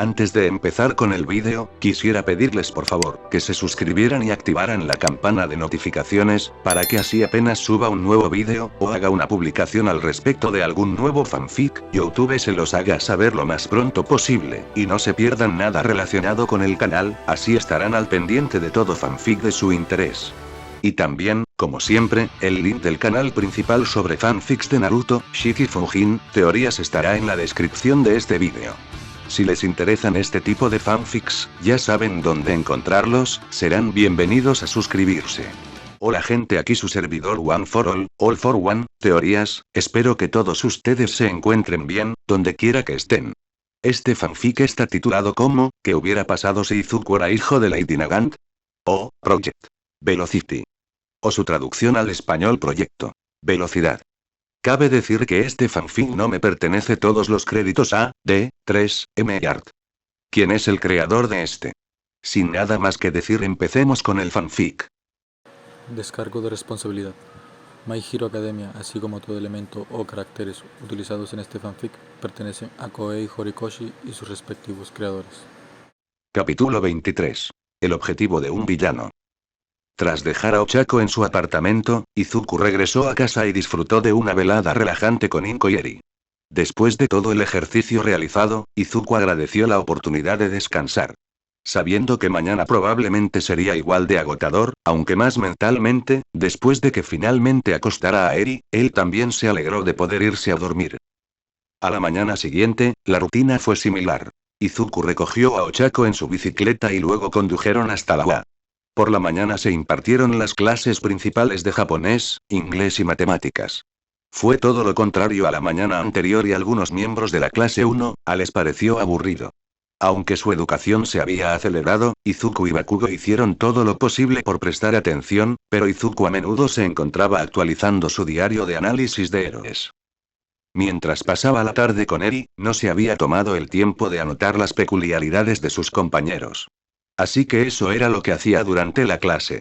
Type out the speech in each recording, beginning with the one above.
Antes de empezar con el vídeo, quisiera pedirles por favor, que se suscribieran y activaran la campana de notificaciones, para que así apenas suba un nuevo vídeo, o haga una publicación al respecto de algún nuevo fanfic, YouTube se los haga saber lo más pronto posible, y no se pierdan nada relacionado con el canal, así estarán al pendiente de todo fanfic de su interés. Y también, como siempre, el link del canal principal sobre fanfics de Naruto, Shiki Fujin, teorías estará en la descripción de este vídeo. Si les interesan este tipo de fanfics, ya saben dónde encontrarlos, serán bienvenidos a suscribirse. Hola gente, aquí su servidor One for All for One, teorías, espero que todos ustedes se encuentren bien, donde quiera que estén. Este fanfic está titulado como, ¿qué hubiera pasado si Izuku era hijo de Lady Nagant? O, Project Velocity. O su traducción al español Proyecto Velocidad. Cabe decir que este fanfic no me pertenece todos los créditos a, D, 3, M Art. ¿Quién es el creador de este? Sin nada más que decir, empecemos con el fanfic. Descargo de responsabilidad. My Hero Academia, así como todo elemento o caracteres utilizados en este fanfic, pertenecen a Koei Horikoshi y sus respectivos creadores. Capítulo 23. El objetivo de un villano. Tras dejar a Ochako en su apartamento, Izuku regresó a casa y disfrutó de una velada relajante con Inko y Eri. Después de todo el ejercicio realizado, Izuku agradeció la oportunidad de descansar. Sabiendo que mañana probablemente sería igual de agotador, aunque más mentalmente, después de que finalmente acostara a Eri, él también se alegró de poder irse a dormir. A la mañana siguiente, la rutina fue similar. Izuku recogió a Ochako en su bicicleta y luego condujeron hasta la UA. Por la mañana se impartieron las clases principales de japonés, inglés y matemáticas. Fue todo lo contrario a la mañana anterior y algunos miembros de la clase 1, les pareció aburrido. Aunque su educación se había acelerado, Izuku y Bakugo hicieron todo lo posible por prestar atención, pero Izuku a menudo se encontraba actualizando su diario de análisis de héroes. Mientras pasaba la tarde con Eri, no se había tomado el tiempo de anotar las peculiaridades de sus compañeros. Así que eso era lo que hacía durante la clase.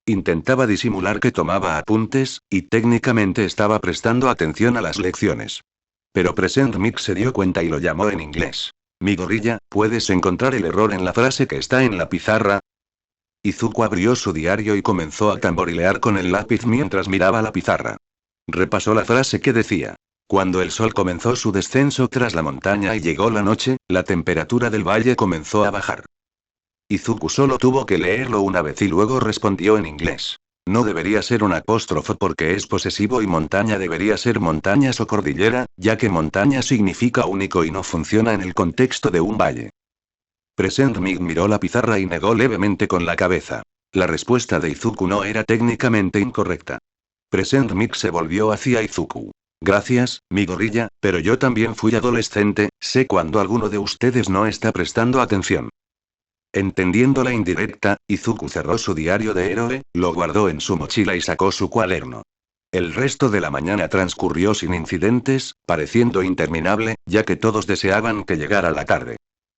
Intentaba disimular que tomaba apuntes, y técnicamente estaba prestando atención a las lecciones. Pero Present Mic se dio cuenta y lo llamó en inglés. Midoriya, ¿puedes encontrar el error en la frase que está en la pizarra? Izuku abrió su diario y comenzó a tamborilear con el lápiz mientras miraba la pizarra. Repasó la frase que decía: cuando el sol comenzó su descenso tras la montaña y llegó la noche, la temperatura del valle comenzó a bajar. Izuku solo tuvo que leerlo una vez y luego respondió en inglés. No debería ser un apóstrofo porque es posesivo y montaña debería ser montañas o cordillera, ya que montaña significa único y no funciona en el contexto de un valle. Present Mic miró la pizarra y negó levemente con la cabeza. La respuesta de Izuku no era técnicamente incorrecta. Present Mic se volvió hacia Izuku. Gracias, Midoriya, pero yo también fui adolescente, sé cuando alguno de ustedes no está prestando atención. Entendiendo la indirecta, Izuku cerró su diario de héroe, lo guardó en su mochila y sacó su cuaderno. El resto de la mañana transcurrió sin incidentes, pareciendo interminable, ya que todos deseaban que llegara la tarde.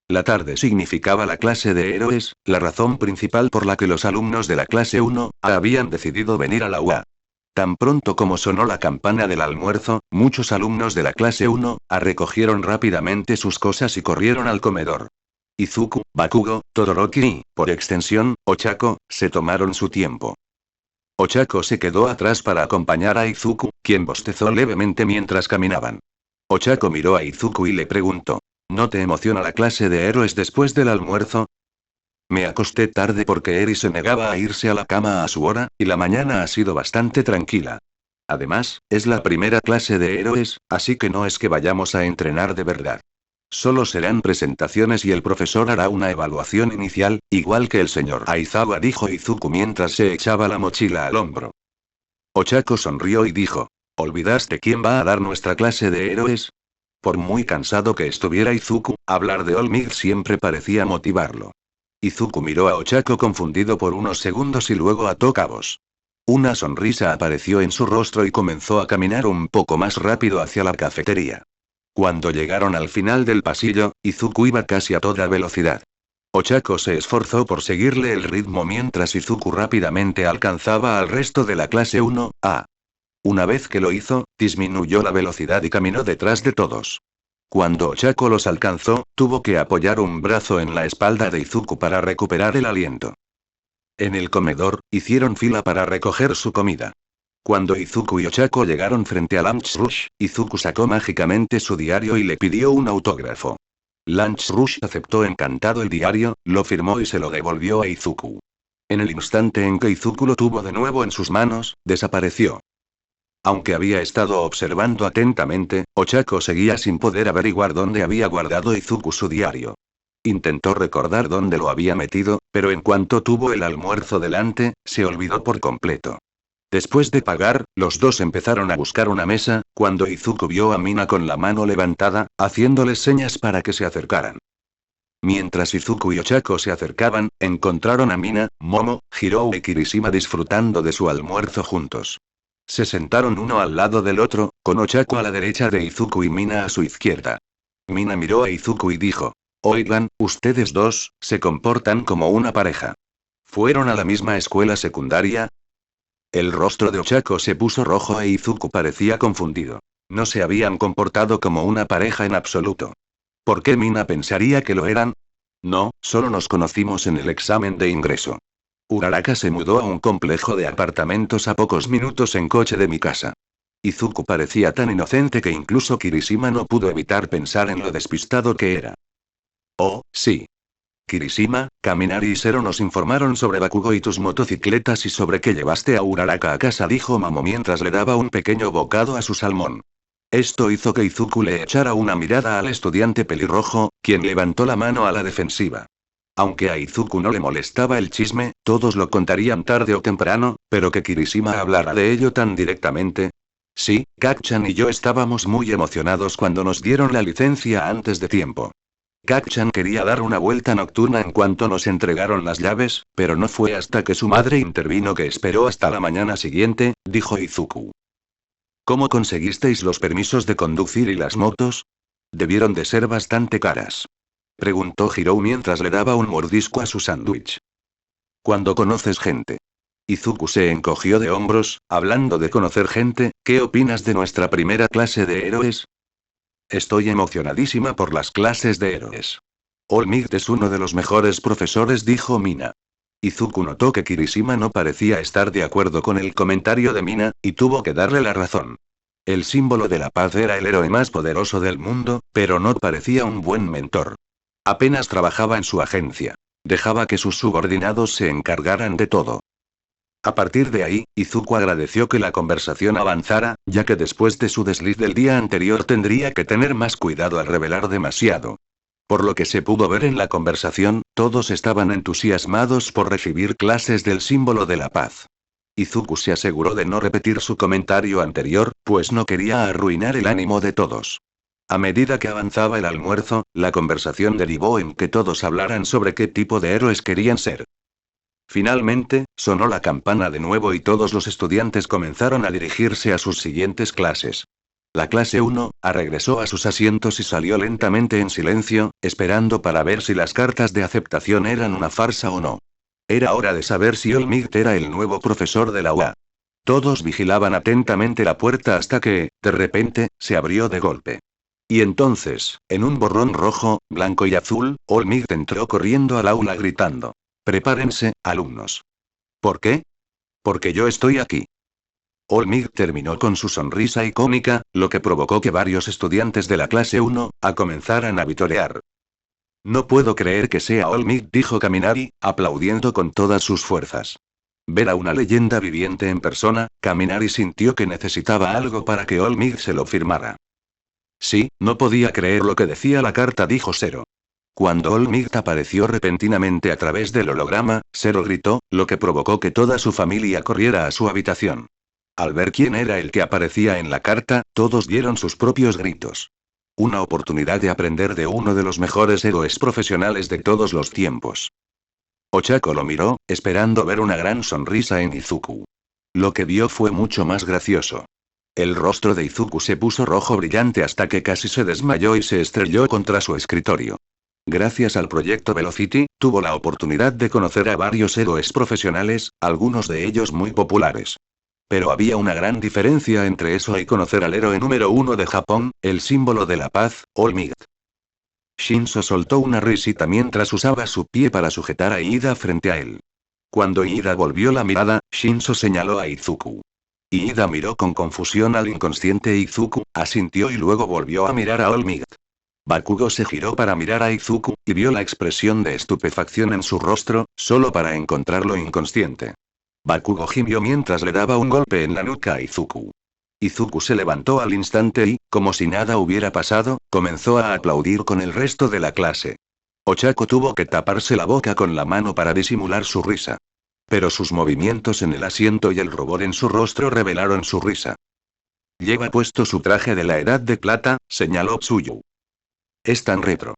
La tarde significaba la clase de héroes, la razón principal por la que los alumnos de la clase 1 habían decidido venir a la UA. Tan pronto como sonó la campana del almuerzo, muchos alumnos de la clase 1 recogieron rápidamente sus cosas y corrieron al comedor. Izuku, Bakugo, Todoroki y, por extensión, Ochako, se tomaron su tiempo. Ochako se quedó atrás para acompañar a Izuku, quien bostezó levemente mientras caminaban. Ochako miró a Izuku y le preguntó: ¿no te emociona la clase de héroes después del almuerzo? Me acosté tarde porque Eri se negaba a irse a la cama a su hora, y la mañana ha sido bastante tranquila. Además, es la primera clase de héroes, así que no es que vayamos a entrenar de verdad. Solo serán presentaciones y el profesor hará una evaluación inicial, igual que el señor Aizawa, dijo Izuku mientras se echaba la mochila al hombro. Ochako sonrió y dijo: ¿olvidaste quién va a dar nuestra clase de héroes? Por muy cansado que estuviera Izuku, hablar de All Might siempre parecía motivarlo. Izuku miró a Ochako confundido por unos segundos y luego ató cabos. Una sonrisa apareció en su rostro y comenzó a caminar un poco más rápido hacia la cafetería. Cuando llegaron al final del pasillo, Izuku iba casi a toda velocidad. Ochako se esforzó por seguirle el ritmo mientras Izuku rápidamente alcanzaba al resto de la clase 1A. Una vez que lo hizo, disminuyó la velocidad y caminó detrás de todos. Cuando Ochako los alcanzó, tuvo que apoyar un brazo en la espalda de Izuku para recuperar el aliento. En el comedor, hicieron fila para recoger su comida. Cuando Izuku y Ochako llegaron frente a Lance Rush, Izuku sacó mágicamente su diario y le pidió un autógrafo. Lance Rush aceptó encantado el diario, lo firmó y se lo devolvió a Izuku. En el instante en que Izuku lo tuvo de nuevo en sus manos, desapareció. Aunque había estado observando atentamente, Ochako seguía sin poder averiguar dónde había guardado Izuku su diario. Intentó recordar dónde lo había metido, pero en cuanto tuvo el almuerzo delante, se olvidó por completo. Después de pagar, los dos empezaron a buscar una mesa, cuando Izuku vio a Mina con la mano levantada, haciéndoles señas para que se acercaran. Mientras Izuku y Ochako se acercaban, encontraron a Mina, Momo, Hirou y Kirishima disfrutando de su almuerzo juntos. Se sentaron uno al lado del otro, con Ochako a la derecha de Izuku y Mina a su izquierda. Mina miró a Izuku y dijo: «Oigan, ustedes dos, se comportan como una pareja. ¿Fueron a la misma escuela secundaria?» El rostro de Ochako se puso rojo e Izuku parecía confundido. No se habían comportado como una pareja en absoluto. ¿Por qué Mina pensaría que lo eran? No, solo nos conocimos en el examen de ingreso. Uraraka se mudó a un complejo de apartamentos a pocos minutos en coche de mi casa. Izuku parecía tan inocente que incluso Kirishima no pudo evitar pensar en lo despistado que era. Oh, sí. Kirishima, Kaminari y Zero nos informaron sobre Bakugo y tus motocicletas y sobre que llevaste a Uraraka a casa, dijo Mamo mientras le daba un pequeño bocado a su salmón. Esto hizo que Izuku le echara una mirada al estudiante pelirrojo, quien levantó la mano a la defensiva. Aunque a Izuku no le molestaba el chisme, todos lo contarían tarde o temprano, pero que Kirishima hablara de ello tan directamente. Sí, Gak-chan y yo estábamos muy emocionados cuando nos dieron la licencia antes de tiempo. Gak-chan quería dar una vuelta nocturna en cuanto nos entregaron las llaves, pero no fue hasta que su madre intervino que esperó hasta la mañana siguiente, dijo Izuku. ¿Cómo conseguisteis los permisos de conducir y las motos? Debieron de ser bastante caras. Preguntó Hirou mientras le daba un mordisco a su sándwich. Cuando conoces gente. Izuku se encogió de hombros, hablando de conocer gente, ¿qué opinas de nuestra primera clase de héroes? Estoy emocionadísima por las clases de héroes. All Might es uno de los mejores profesores, dijo Mina. Izuku notó que Kirishima no parecía estar de acuerdo con el comentario de Mina, y tuvo que darle la razón. El símbolo de la paz era el héroe más poderoso del mundo, pero no parecía un buen mentor. Apenas trabajaba en su agencia. Dejaba que sus subordinados se encargaran de todo. A partir de ahí, Izuku agradeció que la conversación avanzara, ya que después de su desliz del día anterior tendría que tener más cuidado al revelar demasiado. Por lo que se pudo ver en la conversación, todos estaban entusiasmados por recibir clases del símbolo de la paz. Izuku se aseguró de no repetir su comentario anterior, pues no quería arruinar el ánimo de todos. A medida que avanzaba el almuerzo, la conversación derivó en que todos hablaran sobre qué tipo de héroes querían ser. Finalmente, sonó la campana de nuevo y todos los estudiantes comenzaron a dirigirse a sus siguientes clases. La clase 1, regresó a sus asientos y salió lentamente en silencio, esperando para ver si las cartas de aceptación eran una farsa o no. Era hora de saber si All Might era el nuevo profesor de la UA. Todos vigilaban atentamente la puerta hasta que, de repente, se abrió de golpe. Y entonces, en un borrón rojo, blanco y azul, All Might entró corriendo al aula gritando: «Prepárense, alumnos». ¿Por qué? Porque yo estoy aquí. All Might terminó con su sonrisa icónica, lo que provocó que varios estudiantes de la clase 1, comenzaran a vitorear. No puedo creer que sea All Might, dijo Kaminari, aplaudiendo con todas sus fuerzas. Ver a una leyenda viviente en persona, Kaminari sintió que necesitaba algo para que All Might se lo firmara. Sí, no podía creer lo que decía la carta, dijo Zero. Cuando All Might apareció repentinamente a través del holograma, Zero gritó, lo que provocó que toda su familia corriera a su habitación. Al ver quién era el que aparecía en la carta, todos dieron sus propios gritos. Una oportunidad de aprender de uno de los mejores héroes profesionales de todos los tiempos. Ochako lo miró, esperando ver una gran sonrisa en Izuku. Lo que vio fue mucho más gracioso. El rostro de Izuku se puso rojo brillante hasta que casi se desmayó y se estrelló contra su escritorio. Gracias al proyecto Velocity, tuvo la oportunidad de conocer a varios héroes profesionales, algunos de ellos muy populares. Pero había una gran diferencia entre eso y conocer al héroe número 1 de Japón, el símbolo de la paz, All Might. Shinzo soltó una risita mientras usaba su pie para sujetar a Iida frente a él. Cuando Iida volvió la mirada, Shinzo señaló a Izuku. Iida miró con confusión al inconsciente Izuku, asintió y luego volvió a mirar a All Might. Bakugo se giró para mirar a Izuku, y vio la expresión de estupefacción en su rostro, solo para encontrarlo inconsciente. Bakugo gimió mientras le daba un golpe en la nuca a Izuku. Izuku se levantó al instante y, como si nada hubiera pasado, comenzó a aplaudir con el resto de la clase. Ochako tuvo que taparse la boca con la mano para disimular su risa. Pero sus movimientos en el asiento y el rubor en su rostro revelaron su risa. Lleva puesto su traje de la Edad de Plata, señaló Tsuyu. Es tan retro.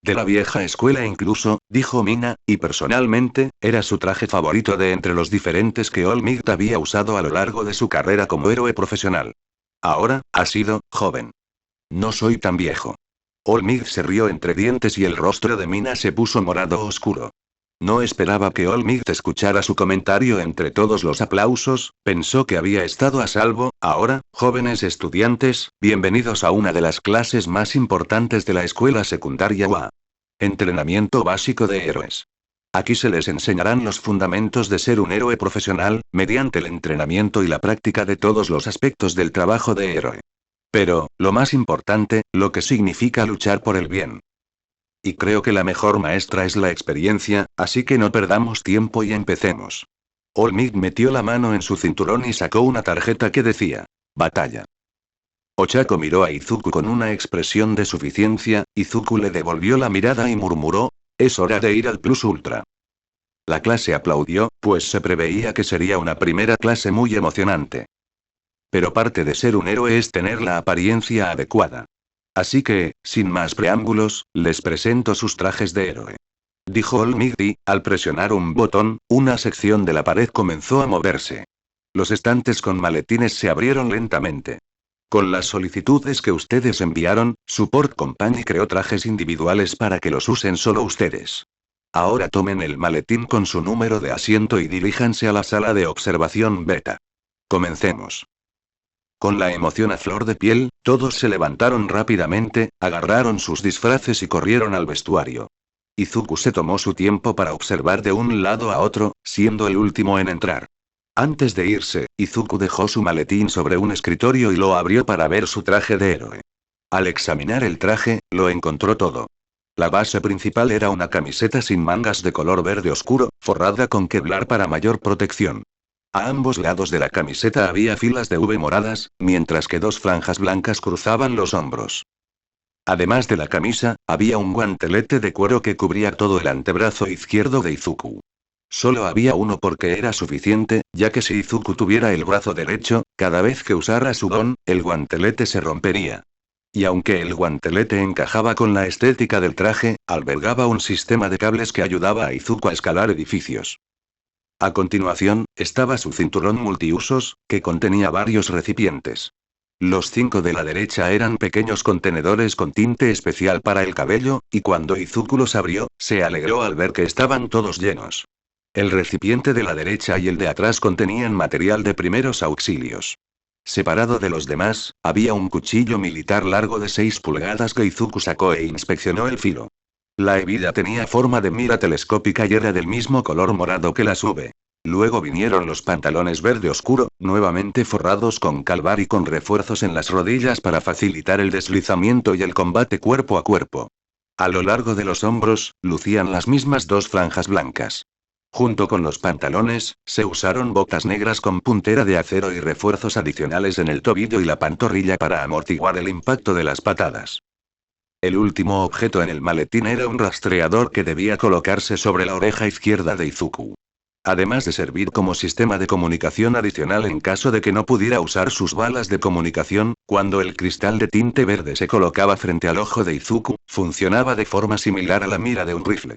De la vieja escuela incluso, dijo Mina, y personalmente, era su traje favorito de entre los diferentes que All Might había usado a lo largo de su carrera como héroe profesional. Ahora, ha sido, joven. No soy tan viejo. All Might se rió entre dientes y el rostro de Mina se puso morado oscuro. No esperaba que All Might escuchara su comentario entre todos los aplausos, pensó que había estado a salvo. Ahora, jóvenes estudiantes, bienvenidos a una de las clases más importantes de la escuela secundaria UA. Entrenamiento básico de héroes. Aquí se les enseñarán los fundamentos de ser un héroe profesional, mediante el entrenamiento y la práctica de todos los aspectos del trabajo de héroe. Pero, lo más importante, lo que significa luchar por el bien. Y creo que la mejor maestra es la experiencia, así que no perdamos tiempo y empecemos. All Might metió la mano en su cinturón y sacó una tarjeta que decía, batalla. Ochako miró a Izuku con una expresión de suficiencia, Izuku le devolvió la mirada y murmuró, es hora de ir al Plus Ultra. La clase aplaudió, pues se preveía que sería una primera clase muy emocionante. Pero parte de ser un héroe es tener la apariencia adecuada. Así que, sin más preámbulos, les presento sus trajes de héroe. Dijo All Might y, al presionar un botón, una sección de la pared comenzó a moverse. Los estantes con maletines se abrieron lentamente. Con las solicitudes que ustedes enviaron, Support Company creó trajes individuales para que los usen solo ustedes. Ahora tomen el maletín con su número de asiento y diríjanse a la sala de observación beta. Comencemos. Con la emoción a flor de piel, todos se levantaron rápidamente, agarraron sus disfraces y corrieron al vestuario. Izuku se tomó su tiempo para observar de un lado a otro, siendo el último en entrar. Antes de irse, Izuku dejó su maletín sobre un escritorio y lo abrió para ver su traje de héroe. Al examinar el traje, lo encontró todo. La base principal era una camiseta sin mangas de color verde oscuro, forrada con Kevlar para mayor protección. A ambos lados de la camiseta había filas de V moradas, mientras que dos franjas blancas cruzaban los hombros. Además de la camisa, había un guantelete de cuero que cubría todo el antebrazo izquierdo de Izuku. Solo había uno porque era suficiente, ya que si Izuku tuviera el brazo derecho, cada vez que usara su don, el guantelete se rompería. Y aunque el guantelete encajaba con la estética del traje, albergaba un sistema de cables que ayudaba a Izuku a escalar edificios. A continuación, estaba su cinturón multiusos, que contenía varios recipientes. Los 5 de la derecha eran pequeños contenedores con tinte especial para el cabello, y cuando Izuku los abrió, se alegró al ver que estaban todos llenos. El recipiente de la derecha y el de atrás contenían material de primeros auxilios. Separado de los demás, había un cuchillo militar largo de 6 pulgadas que Izuku sacó e inspeccionó el filo. La hebilla tenía forma de mira telescópica y era del mismo color morado que las V. Luego vinieron los pantalones verde oscuro, nuevamente forrados con calvar y con refuerzos en las rodillas para facilitar el deslizamiento y el combate cuerpo a cuerpo. A lo largo de los hombros, lucían las mismas 2 franjas blancas. Junto con los pantalones, se usaron botas negras con puntera de acero y refuerzos adicionales en el tobillo y la pantorrilla para amortiguar el impacto de las patadas. El último objeto en el maletín era un rastreador que debía colocarse sobre la oreja izquierda de Izuku. Además de servir como sistema de comunicación adicional en caso de que no pudiera usar sus balas de comunicación, cuando el cristal de tinte verde se colocaba frente al ojo de Izuku, funcionaba de forma similar a la mira de un rifle.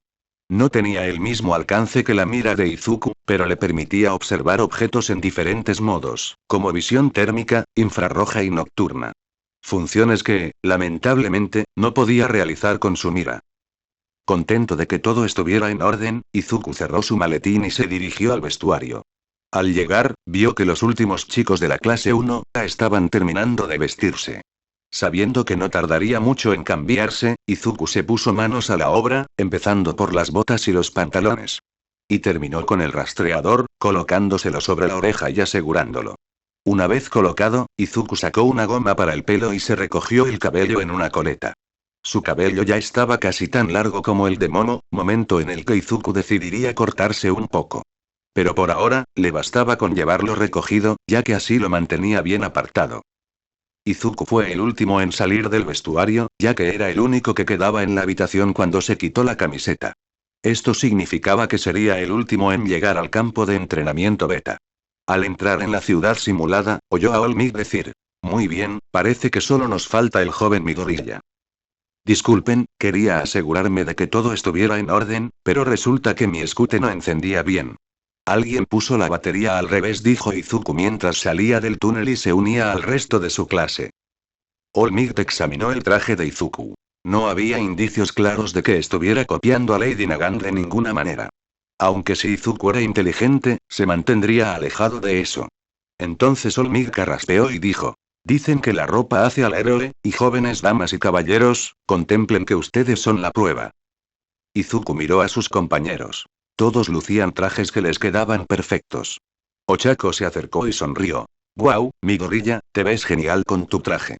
No tenía el mismo alcance que la mira de Izuku, pero le permitía observar objetos en diferentes modos, como visión térmica, infrarroja y nocturna. Funciones que, lamentablemente, no podía realizar con su mira. Contento de que todo estuviera en orden, Izuku cerró su maletín y se dirigió al vestuario. Al llegar, vio que los últimos chicos de la clase 1 estaban terminando de vestirse. Sabiendo que no tardaría mucho en cambiarse, Izuku se puso manos a la obra, empezando por las botas y los pantalones. Y terminó con el rastreador, colocándoselo sobre la oreja y asegurándolo. Una vez colocado, Izuku sacó una goma para el pelo y se recogió el cabello en una coleta. Su cabello ya estaba casi tan largo como el de Momo, momento en el que Izuku decidiría cortarse un poco. Pero por ahora, le bastaba con llevarlo recogido, ya que así lo mantenía bien apartado. Izuku fue el último en salir del vestuario, ya que era el único que quedaba en la habitación cuando se quitó la camiseta. Esto significaba que sería el último en llegar al campo de entrenamiento beta. Al entrar en la ciudad simulada, oyó a All Might decir: «Muy bien, parece que solo nos falta el joven Midoriya». Disculpen, quería asegurarme de que todo estuviera en orden, pero resulta que mi escute no encendía bien. Alguien puso la batería al revés, dijo Izuku mientras salía del túnel y se unía al resto de su clase. All Might examinó el traje de Izuku. No había indicios claros de que estuviera copiando a Lady Nagant de ninguna manera. Aunque si Izuku era inteligente, se mantendría alejado de eso. Entonces All Might carraspeó y dijo: «Dicen que la ropa hace al héroe, y jóvenes damas y caballeros, contemplen que ustedes son la prueba». Izuku miró a sus compañeros. Todos lucían trajes que les quedaban perfectos. Ochako se acercó y sonrió. «Guau, Midoriya, te ves genial con tu traje».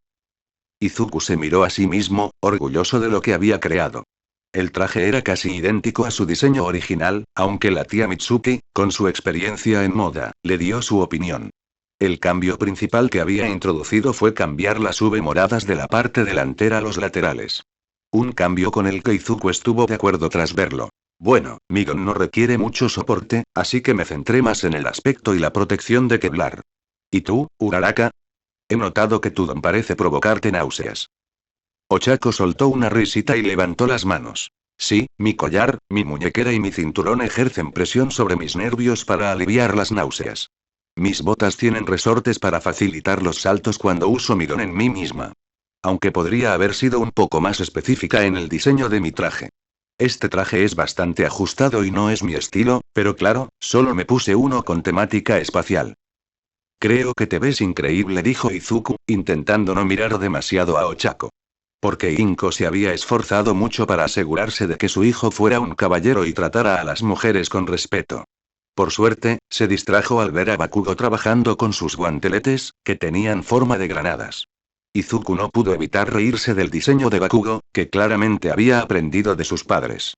Izuku se miró a sí mismo, orgulloso de lo que había creado. El traje era casi idéntico a su diseño original, aunque la tía Mitsuki, con su experiencia en moda, le dio su opinión. El cambio principal que había introducido fue cambiar las V moradas de la parte delantera a los laterales. Un cambio con el que Izuku estuvo de acuerdo tras verlo. Bueno, mi gon no requiere mucho soporte, así que me centré más en el aspecto y la protección de Kevlar. ¿Y tú, Uraraka? He notado que tu don parece provocarte náuseas. Ochako soltó una risita y levantó las manos. Sí, mi collar, mi muñequera y mi cinturón ejercen presión sobre mis nervios para aliviar las náuseas. Mis botas tienen resortes para facilitar los saltos cuando uso mi don en mí misma. Aunque podría haber sido un poco más específica en el diseño de mi traje. Este traje es bastante ajustado y no es mi estilo, pero claro, solo me puse uno con temática espacial. Creo que te ves increíble, dijo Izuku, intentando no mirar demasiado a Ochako. Porque Inko se había esforzado mucho para asegurarse de que su hijo fuera un caballero y tratara a las mujeres con respeto. Por suerte, se distrajo al ver a Bakugo trabajando con sus guanteletes, que tenían forma de granadas. Izuku no pudo evitar reírse del diseño de Bakugo, que claramente había aprendido de sus padres.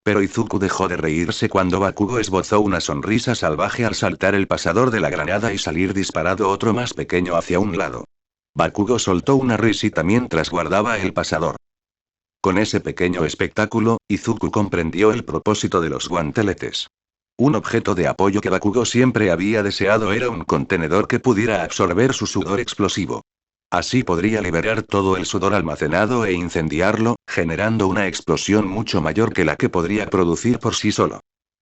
Pero Izuku dejó de reírse cuando Bakugo esbozó una sonrisa salvaje al saltar el pasador de la granada y salir disparado otro más pequeño hacia un lado. Bakugo soltó una risita mientras guardaba el pasador. Con ese pequeño espectáculo, Izuku comprendió el propósito de los guanteletes. Un objeto de apoyo que Bakugo siempre había deseado era un contenedor que pudiera absorber su sudor explosivo. Así podría liberar todo el sudor almacenado e incendiarlo, generando una explosión mucho mayor que la que podría producir por sí solo.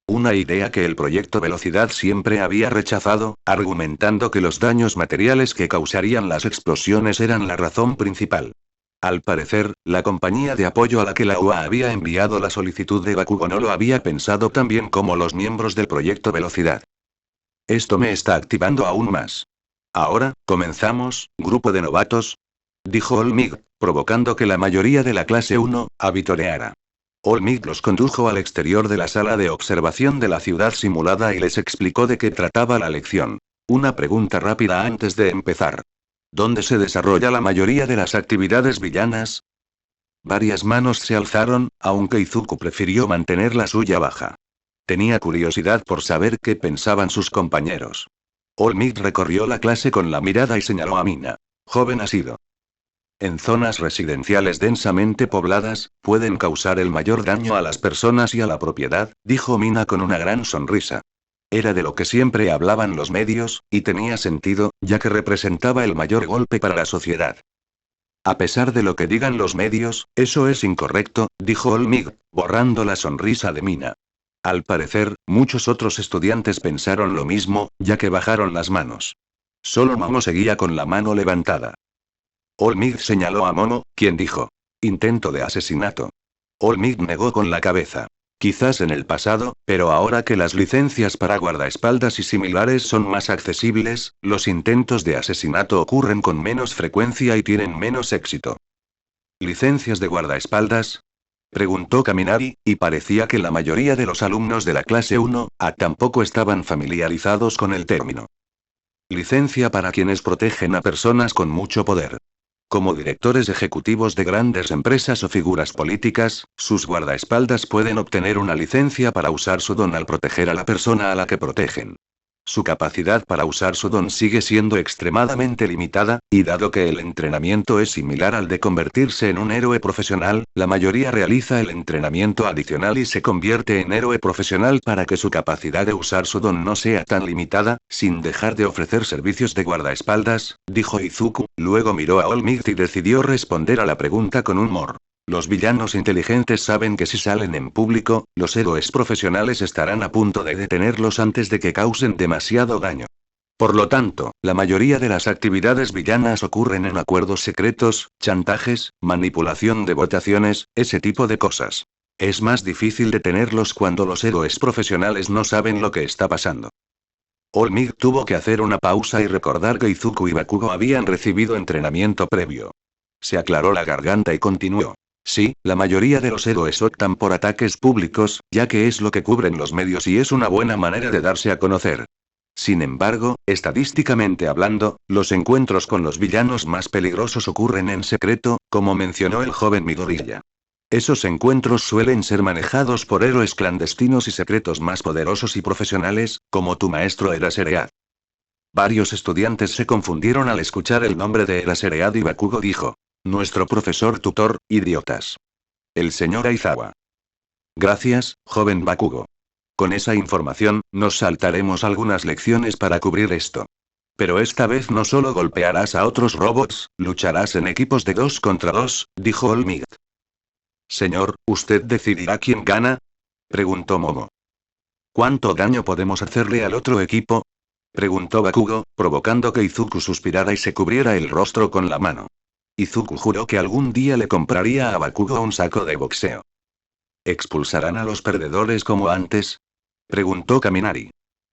Una idea que el proyecto Velocidad siempre había rechazado, argumentando que los daños materiales que causarían las explosiones eran la razón principal. Al parecer, la compañía de apoyo a la que la UA había enviado la solicitud de Bakugo no lo había pensado tan bien como los miembros del proyecto Velocidad. Esto me está activando aún más. Ahora, comenzamos, grupo de novatos, dijo All Might, provocando que la mayoría de la clase 1 avitoreara. All Might los condujo al exterior de la sala de observación de la ciudad simulada y les explicó de qué trataba la lección. Una pregunta rápida antes de empezar. ¿Dónde se desarrolla la mayoría de las actividades villanas? Varias manos se alzaron, aunque Izuku prefirió mantener la suya baja. Tenía curiosidad por saber qué pensaban sus compañeros. All Might recorrió la clase con la mirada y señaló a Mina. Joven asido. En zonas residenciales densamente pobladas, pueden causar el mayor daño a las personas y a la propiedad, dijo Mina con una gran sonrisa. Era de lo que siempre hablaban los medios, y tenía sentido, ya que representaba el mayor golpe para la sociedad. A pesar de lo que digan los medios, eso es incorrecto, dijo All Might, borrando la sonrisa de Mina. Al parecer, muchos otros estudiantes pensaron lo mismo, ya que bajaron las manos. Solo Momo seguía con la mano levantada. All Might señaló a Momo, quien dijo: intento de asesinato. All Might negó con la cabeza. Quizás en el pasado, pero ahora que las licencias para guardaespaldas y similares son más accesibles, los intentos de asesinato ocurren con menos frecuencia y tienen menos éxito. ¿Licencias de guardaespaldas? Preguntó Kaminari, y parecía que la mayoría de los alumnos de la clase 1A tampoco estaban familiarizados con el término. Licencia para quienes protegen a personas con mucho poder. Como directores ejecutivos de grandes empresas o figuras políticas, sus guardaespaldas pueden obtener una licencia para usar su don al proteger a la persona a la que protegen. Su capacidad para usar su don sigue siendo extremadamente limitada, y dado que el entrenamiento es similar al de convertirse en un héroe profesional, la mayoría realiza el entrenamiento adicional y se convierte en héroe profesional para que su capacidad de usar su don no sea tan limitada, sin dejar de ofrecer servicios de guardaespaldas, dijo Izuku, luego miró a All Might y decidió responder a la pregunta con humor. Los villanos inteligentes saben que si salen en público, los héroes profesionales estarán a punto de detenerlos antes de que causen demasiado daño. Por lo tanto, la mayoría de las actividades villanas ocurren en acuerdos secretos, chantajes, manipulación de votaciones, ese tipo de cosas. Es más difícil detenerlos cuando los héroes profesionales no saben lo que está pasando. All Might tuvo que hacer una pausa y recordar que Izuku y Bakugo habían recibido entrenamiento previo. Se aclaró la garganta y continuó. Sí, la mayoría de los héroes optan por ataques públicos, ya que es lo que cubren los medios y es una buena manera de darse a conocer. Sin embargo, estadísticamente hablando, los encuentros con los villanos más peligrosos ocurren en secreto, como mencionó el joven Midoriya. Esos encuentros suelen ser manejados por héroes clandestinos y secretos más poderosos y profesionales, como tu maestro Eraserhead. Varios estudiantes se confundieron al escuchar el nombre de Eraserhead y Bakugo dijo. Nuestro profesor tutor, idiotas. El señor Aizawa. Gracias, joven Bakugo. Con esa información, nos saltaremos algunas lecciones para cubrir esto. Pero esta vez no solo golpearás a otros robots, lucharás en equipos de 2 contra 2, dijo All Might. Señor, ¿usted decidirá quién gana? Preguntó Momo. ¿Cuánto daño podemos hacerle al otro equipo? Preguntó Bakugo, provocando que Izuku suspirara y se cubriera el rostro con la mano. Izuku juró que algún día le compraría a Bakugo un saco de boxeo. ¿Expulsarán a los perdedores como antes? Preguntó Kaminari.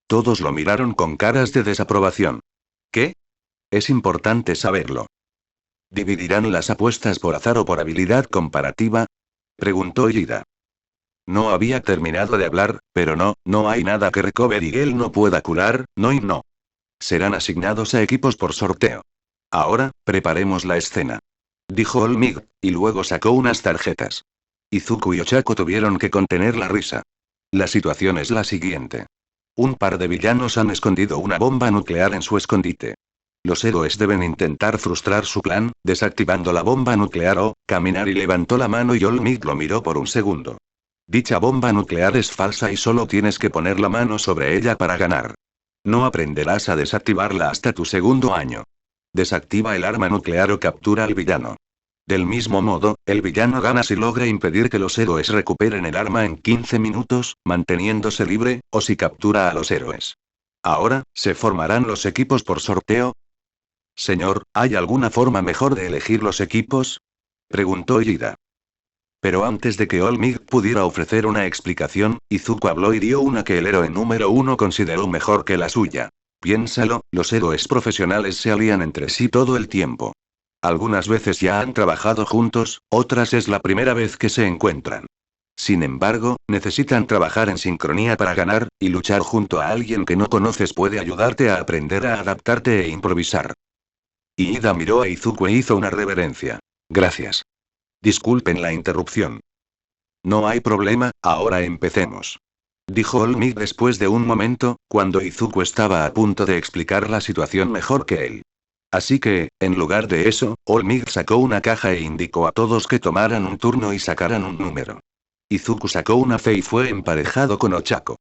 Todos lo miraron con caras de desaprobación. ¿Qué? Es importante saberlo. ¿Dividirán las apuestas por azar o por habilidad comparativa? Preguntó Ishida. No había terminado de hablar, pero no hay nada que Recover y él no pueda curar, no y no. Serán asignados a equipos por sorteo. Ahora, preparemos la escena. Dijo All Might, y luego sacó unas tarjetas. Izuku y Ochako tuvieron que contener la risa. La situación es la siguiente. Un par de villanos han escondido una bomba nuclear en su escondite. Los héroes deben intentar frustrar su plan, desactivando la bomba nuclear Kaminari levantó la mano y All Might lo miró por un segundo. Dicha bomba nuclear es falsa y solo tienes que poner la mano sobre ella para ganar. No aprenderás a desactivarla hasta tu segundo año. Desactiva el arma nuclear o captura al villano. Del mismo modo, el villano gana si logra impedir que los héroes recuperen el arma en 15 minutos, manteniéndose libre, o si captura a los héroes. Ahora, ¿se formarán los equipos por sorteo? Señor, ¿hay alguna forma mejor de elegir los equipos? Preguntó Ishida. Pero antes de que All Might pudiera ofrecer una explicación, Izuku habló y dio una que el héroe número 1 consideró mejor que la suya. Piénsalo, los héroes profesionales se alían entre sí todo el tiempo. Algunas veces ya han trabajado juntos, otras es la primera vez que se encuentran. Sin embargo, necesitan trabajar en sincronía para ganar, y luchar junto a alguien que no conoces puede ayudarte a aprender a adaptarte e improvisar. Iida miró a Izuku e hizo una reverencia. Gracias. Disculpen la interrupción. No hay problema, ahora empecemos. Dijo All Might después de un momento, cuando Izuku estaba a punto de explicar la situación mejor que él. Así que, en lugar de eso, All Might sacó una caja e indicó a todos que tomaran un turno y sacaran un número. Izuku sacó una fe y fue emparejado con Ochako.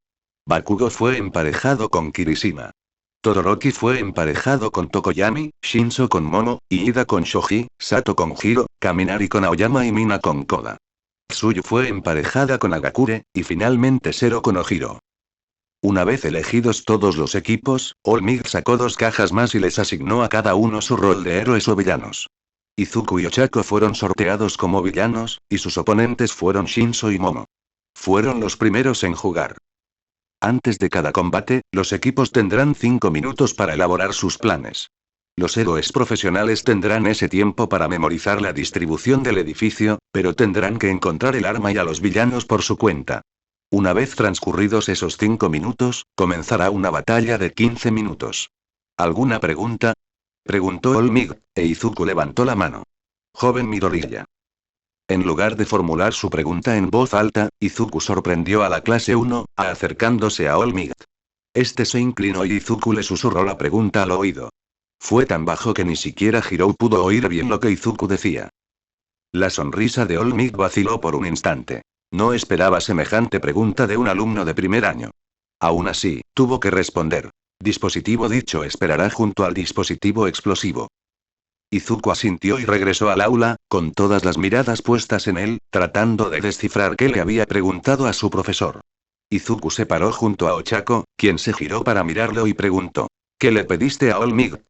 Bakugo fue emparejado con Kirishima. Todoroki fue emparejado con Tokoyami, Shinso con Momo, Iida con Shoji, Sato con Hiro, Kaminari con Aoyama y Mina con Koda. Tsuyu fue emparejada con Agakure, y finalmente Zero con Ojiro. Una vez elegidos todos los equipos, All Might sacó 2 cajas más y les asignó a cada uno su rol de héroes o villanos. Izuku y Ochako fueron sorteados como villanos, y sus oponentes fueron Shinso y Momo. Fueron los primeros en jugar. Antes de cada combate, los equipos tendrán 5 minutos para elaborar sus planes. Los héroes profesionales tendrán ese tiempo para memorizar la distribución del edificio, pero tendrán que encontrar el arma y a los villanos por su cuenta. Una vez transcurridos esos 5 minutos, comenzará una batalla de 15 minutos. ¿Alguna pregunta? Preguntó Olmig, e Izuku levantó la mano. Joven Midoriya. En lugar de formular su pregunta en voz alta, Izuku sorprendió a la clase 1, acercándose a Olmig. Este se inclinó y Izuku le susurró la pregunta al oído. Fue tan bajo que ni siquiera Hirou pudo oír bien lo que Izuku decía. La sonrisa de Olmig vaciló por un instante. No esperaba semejante pregunta de un alumno de primer año. Aún así, tuvo que responder. Dispositivo dicho esperará junto al dispositivo explosivo. Izuku asintió y regresó al aula, con todas las miradas puestas en él, tratando de descifrar qué le había preguntado a su profesor. Izuku se paró junto a Ochako, quien se giró para mirarlo y preguntó. ¿Qué le pediste a Olmig?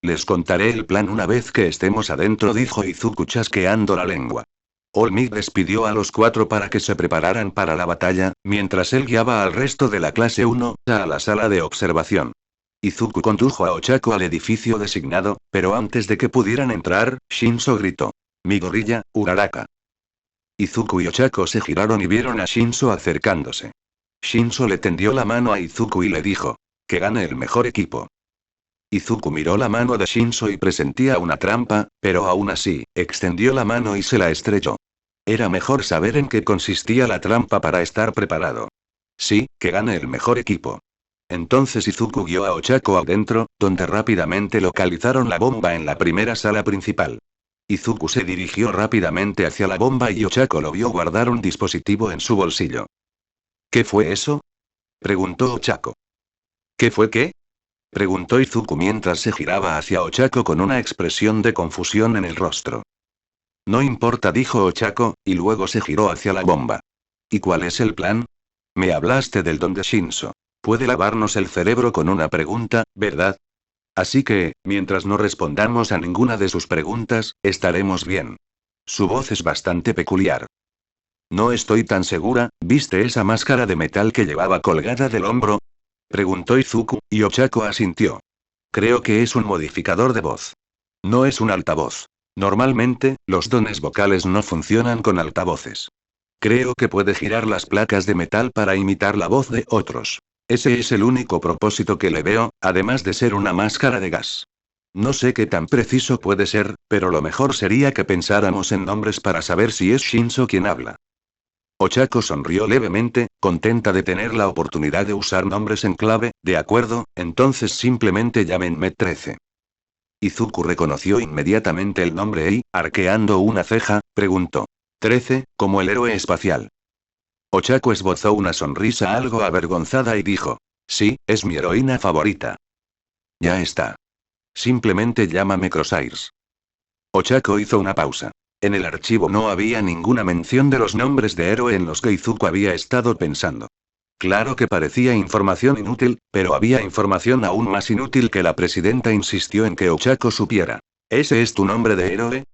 Les contaré el plan una vez que estemos adentro, dijo Izuku chasqueando la lengua. Olmig despidió a los 4 para que se prepararan para la batalla, mientras él guiaba al resto de la clase 1 a la sala de observación. Izuku condujo a Ochako al edificio designado, pero antes de que pudieran entrar, Shinso gritó. Midoriya, Uraraka. Izuku y Ochako se giraron y vieron a Shinso acercándose. Shinso le tendió la mano a Izuku y le dijo. Que gane el mejor equipo. Izuku miró la mano de Shinso y presentía una trampa, pero aún así, extendió la mano y se la estrechó. Era mejor saber en qué consistía la trampa para estar preparado. Sí, que gane el mejor equipo. Entonces Izuku guió a Ochako adentro, donde rápidamente localizaron la bomba en la primera sala principal. Izuku se dirigió rápidamente hacia la bomba y Ochako lo vio guardar un dispositivo en su bolsillo. ¿Qué fue eso? Preguntó Ochako. ¿Qué fue qué? Preguntó Izuku mientras se giraba hacia Ochako con una expresión de confusión en el rostro. No importa, dijo Ochako, y luego se giró hacia la bomba. ¿Y cuál es el plan? Me hablaste del don de Shinso. Puede lavarnos el cerebro con una pregunta, ¿verdad? Así que, mientras no respondamos a ninguna de sus preguntas, estaremos bien. Su voz es bastante peculiar. No estoy tan segura, ¿viste esa máscara de metal que llevaba colgada del hombro? Preguntó Izuku, y Ochako asintió. Creo que es un modificador de voz. No es un altavoz. Normalmente, los dones vocales no funcionan con altavoces. Creo que puede girar las placas de metal para imitar la voz de otros. Ese es el único propósito que le veo, además de ser una máscara de gas. No sé qué tan preciso puede ser, pero lo mejor sería que pensáramos en nombres para saber si es Shinso quien habla. Ochako sonrió levemente, contenta de tener la oportunidad de usar nombres en clave. De acuerdo, entonces simplemente llámenme 13. Izuku reconoció inmediatamente el nombre y, arqueando una ceja, preguntó. 13, como el héroe espacial. Ochako esbozó una sonrisa algo avergonzada y dijo. Sí, es mi heroína favorita. Ya está. Simplemente llámame Crossairs. Ochako hizo una pausa. En el archivo no había ninguna mención de los nombres de héroe en los que Izuku había estado pensando. Claro que parecía información inútil, pero había información aún más inútil que la presidenta insistió en que Ochako supiera. ¿Ese es tu nombre de héroe?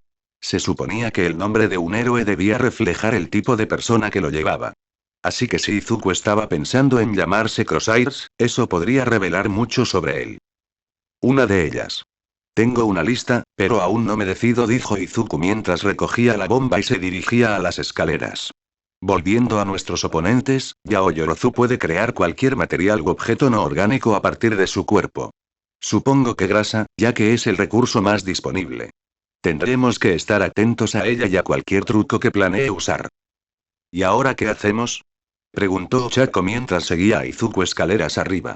Se suponía que el nombre de un héroe debía reflejar el tipo de persona que lo llevaba. Así que si Izuku estaba pensando en llamarse Crossairs, eso podría revelar mucho sobre él. Una de ellas. Tengo una lista, pero aún no me decido, dijo Izuku mientras recogía la bomba y se dirigía a las escaleras. Volviendo a nuestros oponentes, Yaoyorozu puede crear cualquier material u objeto no orgánico a partir de su cuerpo. Supongo que grasa, ya que es el recurso más disponible. Tendremos que estar atentos a ella y a cualquier truco que planee usar. ¿Y ahora qué hacemos? Preguntó Ochako mientras seguía a Izuku escaleras arriba.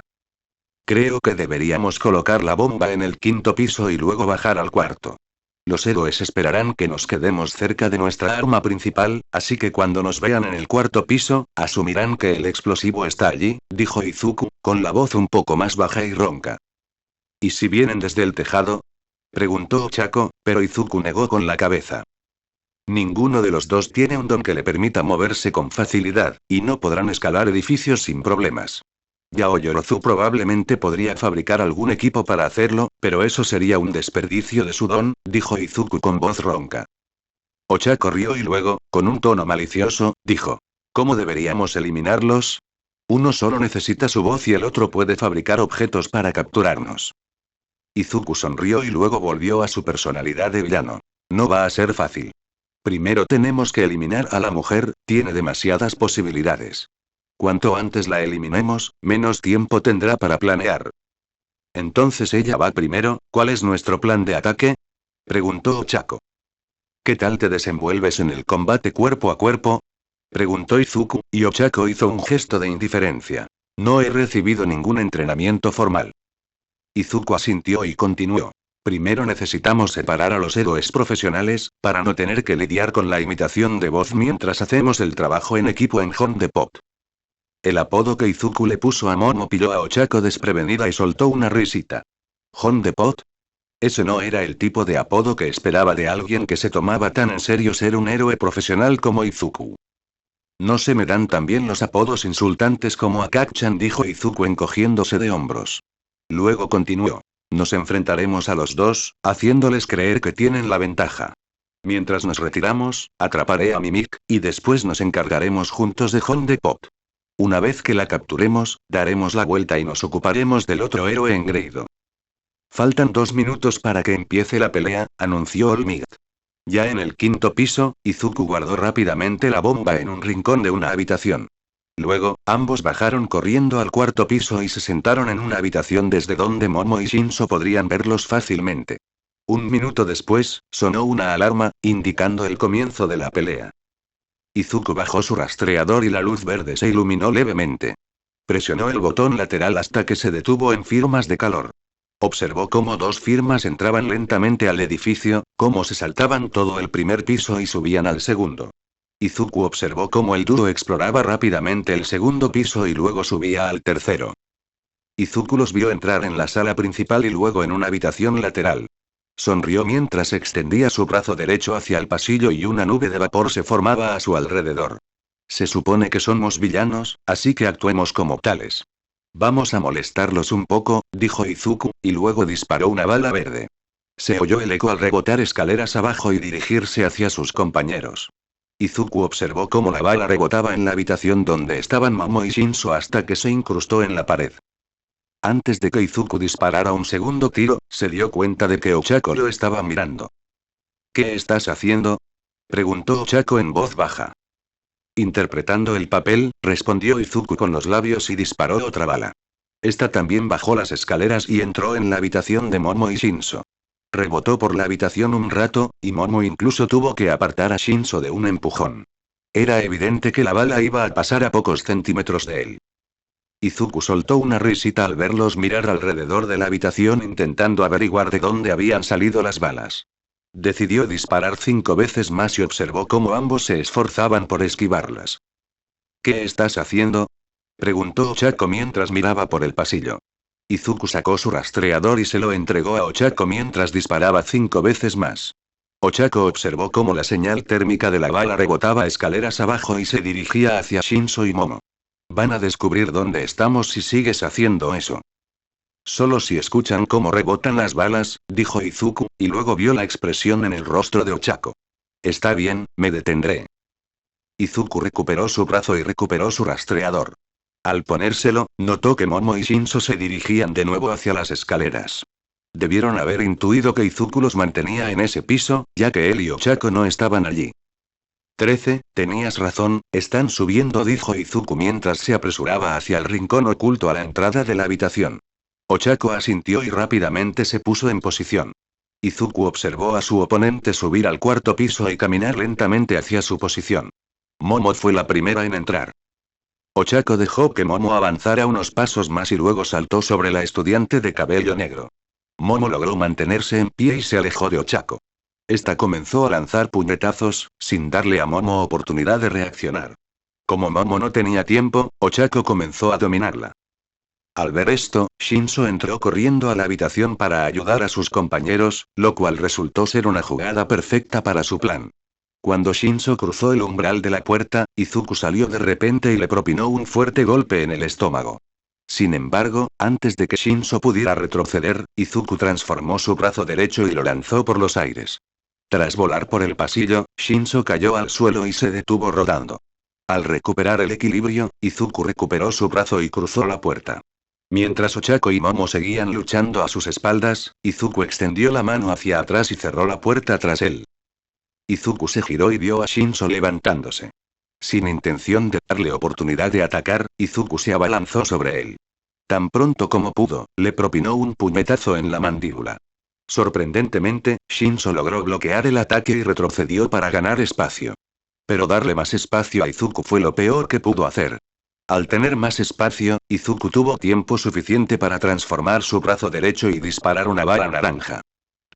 Creo que deberíamos colocar la bomba en el 5.º piso y luego bajar al 4.º. Los héroes esperarán que nos quedemos cerca de nuestra arma principal, así que cuando nos vean en el 4.º piso, asumirán que el explosivo está allí, dijo Izuku, con la voz un poco más baja y ronca. ¿Y si vienen desde el tejado? Preguntó Ochako, pero Izuku negó con la cabeza. Ninguno de los dos tiene un don que le permita moverse con facilidad, y no podrán escalar edificios sin problemas. Yaoyorozu probablemente podría fabricar algún equipo para hacerlo, pero eso sería un desperdicio de su don, dijo Izuku con voz ronca. Ochako rió y luego, con un tono malicioso, dijo. ¿Cómo deberíamos eliminarlos? Uno solo necesita su voz y el otro puede fabricar objetos para capturarnos. Izuku sonrió y luego volvió a su personalidad de villano. No va a ser fácil. Primero tenemos que eliminar a la mujer, tiene demasiadas posibilidades. Cuanto antes la eliminemos, menos tiempo tendrá para planear. Entonces ella va primero, ¿cuál es nuestro plan de ataque? Preguntó Ochako. ¿Qué tal te desenvuelves en el combate cuerpo a cuerpo? Preguntó Izuku, y Ochako hizo un gesto de indiferencia. No he recibido ningún entrenamiento formal. Izuku asintió y continuó. Primero necesitamos separar a los héroes profesionales, para no tener que lidiar con la imitación de voz mientras hacemos el trabajo en equipo en Honde Pot. El apodo que Izuku le puso a Momo pilló a Ochako desprevenida y soltó una risita. ¿Honde Pot? Ese no era el tipo de apodo que esperaba de alguien que se tomaba tan en serio ser un héroe profesional como Izuku. No se me dan tan bien los apodos insultantes como a Kak-chan, dijo Izuku encogiéndose de hombros. Luego continuó. Nos enfrentaremos a los dos, haciéndoles creer que tienen la ventaja. Mientras nos retiramos, atraparé a Mimik, y después nos encargaremos juntos de Honde Pot. Una vez que la capturemos, daremos la vuelta y nos ocuparemos del otro héroe engreído. Faltan 2 minutos para que empiece la pelea, anunció All Might. Ya en el 5.º piso, Izuku guardó rápidamente la bomba en un rincón de una habitación. Luego, ambos bajaron corriendo al 4.º piso y se sentaron en una habitación desde donde Momo y Shinso podrían verlos fácilmente. 1 minuto después, sonó una alarma, indicando el comienzo de la pelea. Izuku bajó su rastreador y la luz verde se iluminó levemente. Presionó el botón lateral hasta que se detuvo en firmas de calor. Observó cómo 2 firmas entraban lentamente al edificio, cómo se saltaban todo el 1.er piso y subían al segundo. Izuku observó cómo el dúo exploraba rápidamente el 2.º piso y luego subía al 3.º. Izuku los vio entrar en la sala principal y luego en una habitación lateral. Sonrió mientras extendía su brazo derecho hacia el pasillo y una nube de vapor se formaba a su alrededor. Se supone que somos villanos, así que actuemos como tales. Vamos a molestarlos un poco, dijo Izuku, y luego disparó una bala verde. Se oyó el eco al rebotar escaleras abajo y dirigirse hacia sus compañeros. Izuku observó cómo la bala rebotaba en la habitación donde estaban Momo y Shinso hasta que se incrustó en la pared. Antes de que Izuku disparara un segundo tiro, se dio cuenta de que Ochako lo estaba mirando. ¿Qué estás haciendo? Preguntó Ochako en voz baja. Interpretando el papel, respondió Izuku con los labios y disparó otra bala. Esta también bajó las escaleras y entró en la habitación de Momo y Shinso. Rebotó por la habitación un rato, y Momo incluso tuvo que apartar a Shinso de un empujón. Era evidente que la bala iba a pasar a pocos centímetros de él. Izuku soltó una risita al verlos mirar alrededor de la habitación intentando averiguar de dónde habían salido las balas. Decidió disparar 5 veces más y observó cómo ambos se esforzaban por esquivarlas. ¿Qué estás haciendo? Preguntó Ochako mientras miraba por el pasillo. Izuku sacó su rastreador y se lo entregó a Ochako mientras disparaba 5 veces más. Ochako observó cómo la señal térmica de la bala rebotaba escaleras abajo y se dirigía hacia Shinso y Momo. Van a descubrir dónde estamos si sigues haciendo eso. Solo si escuchan cómo rebotan las balas, dijo Izuku, y luego vio la expresión en el rostro de Ochako. Está bien, me detendré. Izuku recuperó su brazo y recuperó su rastreador. Al ponérselo, notó que Momo y Shinso se dirigían de nuevo hacia las escaleras. Debieron haber intuido que Izuku los mantenía en ese piso, ya que él y Ochako no estaban allí. 13, tenías razón, están subiendo, dijo Izuku mientras se apresuraba hacia el rincón oculto a la entrada de la habitación. Ochako asintió y rápidamente se puso en posición. Izuku observó a su oponente subir al 4.º piso y caminar lentamente hacia su posición. Momo fue la primera en entrar. Ochako dejó que Momo avanzara unos pasos más y luego saltó sobre la estudiante de cabello negro. Momo logró mantenerse en pie y se alejó de Ochako. Esta comenzó a lanzar puñetazos, sin darle a Momo oportunidad de reaccionar. Como Momo no tenía tiempo, Ochako comenzó a dominarla. Al ver esto, Shinso entró corriendo a la habitación para ayudar a sus compañeros, lo cual resultó ser una jugada perfecta para su plan. Cuando Shinso cruzó el umbral de la puerta, Izuku salió de repente y le propinó un fuerte golpe en el estómago. Sin embargo, antes de que Shinso pudiera retroceder, Izuku transformó su brazo derecho y lo lanzó por los aires. Tras volar por el pasillo, Shinso cayó al suelo y se detuvo rodando. Al recuperar el equilibrio, Izuku recuperó su brazo y cruzó la puerta. Mientras Ochako y Momo seguían luchando a sus espaldas, Izuku extendió la mano hacia atrás y cerró la puerta tras él. Izuku se giró y vio a Shinso levantándose. Sin intención de darle oportunidad de atacar, Izuku se abalanzó sobre él. Tan pronto como pudo, le propinó un puñetazo en la mandíbula. Sorprendentemente, Shinso logró bloquear el ataque y retrocedió para ganar espacio. Pero darle más espacio a Izuku fue lo peor que pudo hacer. Al tener más espacio, Izuku tuvo tiempo suficiente para transformar su brazo derecho y disparar una bala naranja.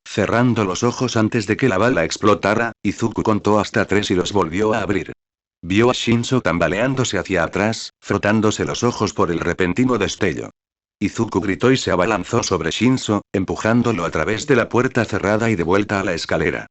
Cerrando los ojos antes de que la bala explotara, Izuku contó hasta 3 y los volvió a abrir. Vio a Shinso tambaleándose hacia atrás, frotándose los ojos por el repentino destello. Izuku gritó y se abalanzó sobre Shinso, empujándolo a través de la puerta cerrada y de vuelta a la escalera.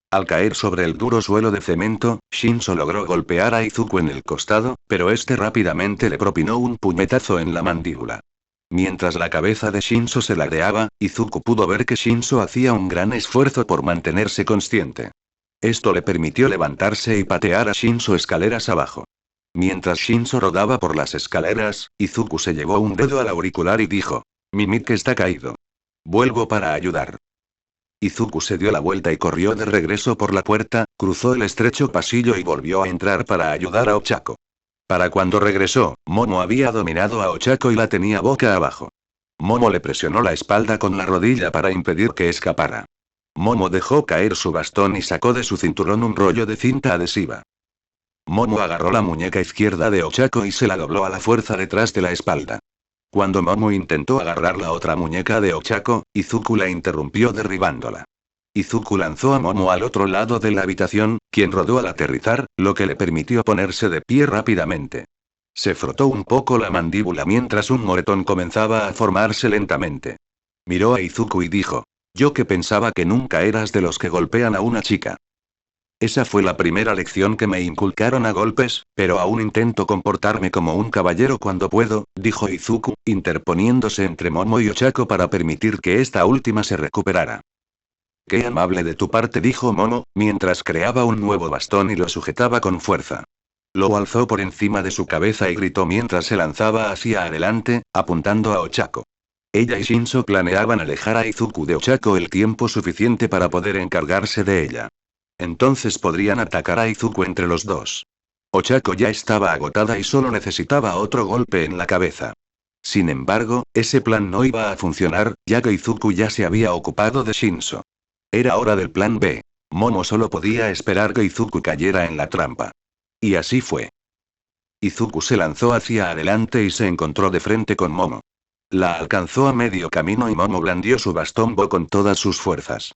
Al caer sobre el duro suelo de cemento, Shinso logró golpear a Izuku en el costado, pero este rápidamente le propinó un puñetazo en la mandíbula. Mientras la cabeza de Shinso se ladeaba, Izuku pudo ver que Shinso hacía un gran esfuerzo por mantenerse consciente. Esto le permitió levantarse y patear a Shinso escaleras abajo. Mientras Shinso rodaba por las escaleras, Izuku se llevó un dedo al auricular y dijo: "Mimik está caído. Vuelvo para ayudar". Izuku se dio la vuelta y corrió de regreso por la puerta, cruzó el estrecho pasillo y volvió a entrar para ayudar a Ochako. Para cuando regresó, Momo había dominado a Ochako y la tenía boca abajo. Momo le presionó la espalda con la rodilla para impedir que escapara. Momo dejó caer su bastón y sacó de su cinturón un rollo de cinta adhesiva. Momo agarró la muñeca izquierda de Ochako y se la dobló a la fuerza detrás de la espalda. Cuando Momo intentó agarrar la otra muñeca de Ochako, Izuku la interrumpió derribándola. Izuku lanzó a Momo al otro lado de la habitación, quien rodó al aterrizar, lo que le permitió ponerse de pie rápidamente. Se frotó un poco la mandíbula mientras un moretón comenzaba a formarse lentamente. Miró a Izuku y dijo: "Yo que pensaba que nunca eras de los que golpean a una chica. Esa fue la primera lección que me inculcaron a golpes, pero aún intento comportarme como un caballero cuando puedo", dijo Izuku, interponiéndose entre Momo y Ochako para permitir que esta última se recuperara. «Qué amable de tu parte», dijo Momo, mientras creaba un nuevo bastón y lo sujetaba con fuerza. Lo alzó por encima de su cabeza y gritó mientras se lanzaba hacia adelante, apuntando a Ochako. Ella y Shinso planeaban alejar a Izuku de Ochako el tiempo suficiente para poder encargarse de ella. Entonces podrían atacar a Izuku entre los dos. Ochako ya estaba agotada y solo necesitaba otro golpe en la cabeza. Sin embargo, ese plan no iba a funcionar, ya que Izuku ya se había ocupado de Shinso. Era hora del plan B. Momo solo podía esperar que Izuku cayera en la trampa. Y así fue. Izuku se lanzó hacia adelante y se encontró de frente con Momo. La alcanzó a medio camino y Momo blandió su bastón Bo con todas sus fuerzas.